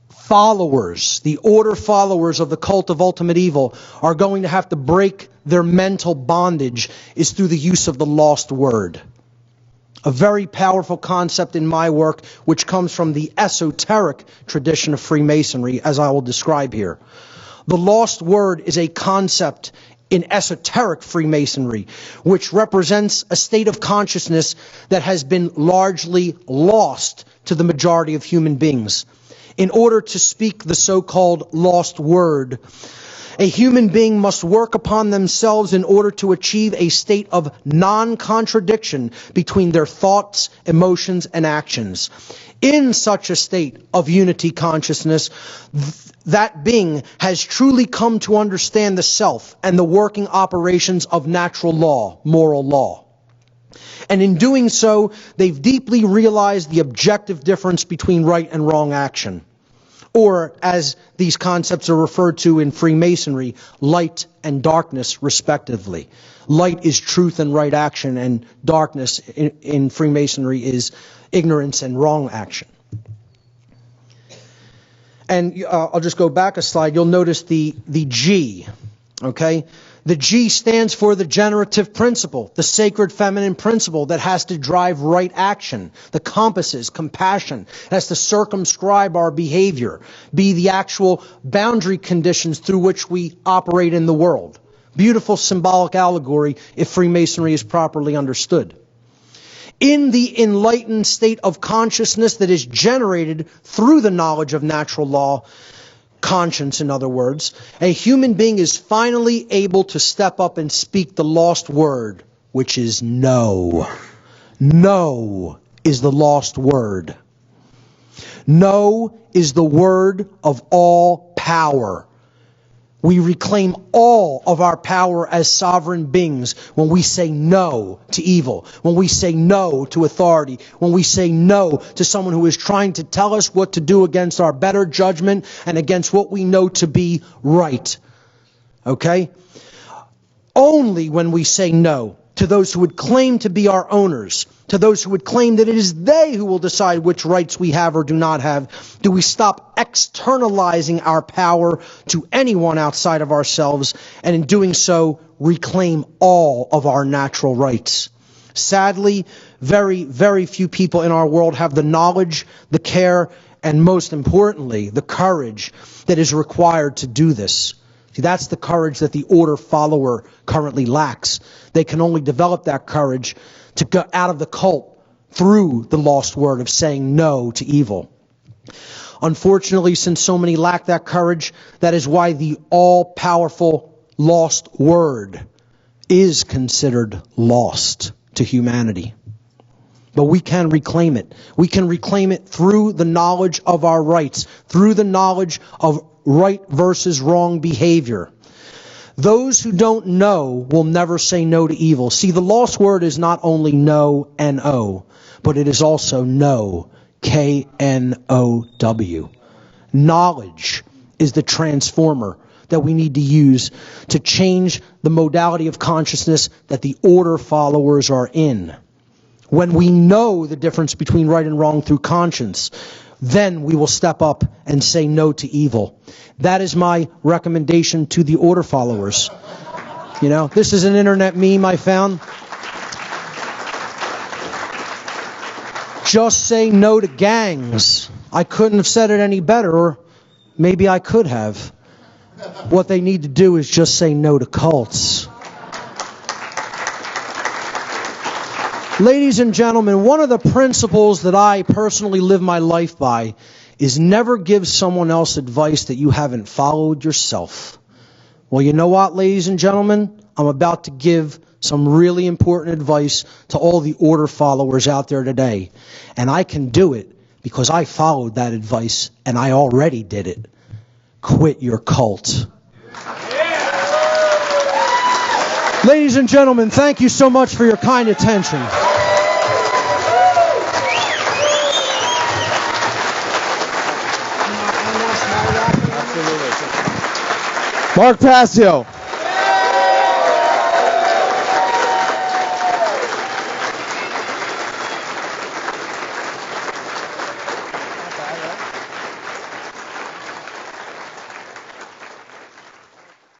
followers, the order followers of the cult of ultimate evil are going to have to break their mental bondage is through the use of the lost word. a very powerful concept in my work, which comes from the esoteric tradition of Freemasonry, as I will describe here. The lost word is a concept in esoteric Freemasonry, which represents a state of consciousness that has been largely lost to the majority of human beings. In order to speak the so-called lost word, a human being must work upon themselves in order to achieve a state of non-contradiction between their thoughts, emotions, and actions. In such a state of unity consciousness, that being has truly come to understand the self and the working operations of natural law, moral law. And in doing so, they've deeply realized the objective difference between right and wrong action. Or, as these concepts are referred to in Freemasonry, light and darkness, respectively. Light is truth and right action, and darkness in Freemasonry is ignorance and wrong action. And I'll just go back a slide. You'll notice the G, okay? The G stands for the generative principle, the sacred feminine principle that has to drive right action. The compass is compassion. It has to circumscribe our behavior, be the actual boundary conditions through which we operate in the world. Beautiful symbolic allegory if Freemasonry is properly understood. In the enlightened state of consciousness that is generated through the knowledge of natural law, conscience, in other words, a human being is finally able to step up and speak the lost word, which is no. No is the lost word. No is the word of all power. We reclaim all of our power as sovereign beings when we say no to evil, when we say no to authority, when we say no to someone who is trying to tell us what to do against our better judgment and against what we know to be right. Okay? Only when we say no to those who would claim to be our owners, to those who would claim that it is they who will decide which rights we have or do not have, do we stop externalizing our power to anyone outside of ourselves, and in doing so, reclaim all of our natural rights. Sadly, very, very few people in our world have the knowledge, the care, and most importantly, the courage that is required to do this. See, that's the courage that the order follower currently lacks. They can only develop that courage to get out of the cult through the lost word of saying no to evil. Unfortunately, since so many lack that courage, that is why the all-powerful lost word is considered lost to humanity. But we can reclaim it. We can reclaim it through the knowledge of our rights, through the knowledge of right versus wrong behavior. Those who don't know will never say no to evil. See, the lost word is not only no, N-O, but it is also know, K-N-O-W. Knowledge is the transformer that we need to use to change the modality of consciousness that the order followers are in. When we know the difference between right and wrong through conscience, then we will step up and say no to evil. That is my recommendation to the order followers. You know, this is an internet meme I found. Just say no to gangs. I couldn't have said it any better, or maybe I could have. What they need to do is just say no to cults. Ladies and gentlemen, one of the principles that I personally live my life by is never give someone else advice that you haven't followed yourself. Well, you know what, ladies and gentlemen? I'm about to give some really important advice to all the order followers out there today. And I can do it because I followed that advice and I already did it. Quit your cult. Ladies and gentlemen, thank you so much for your kind attention. Mark Passio.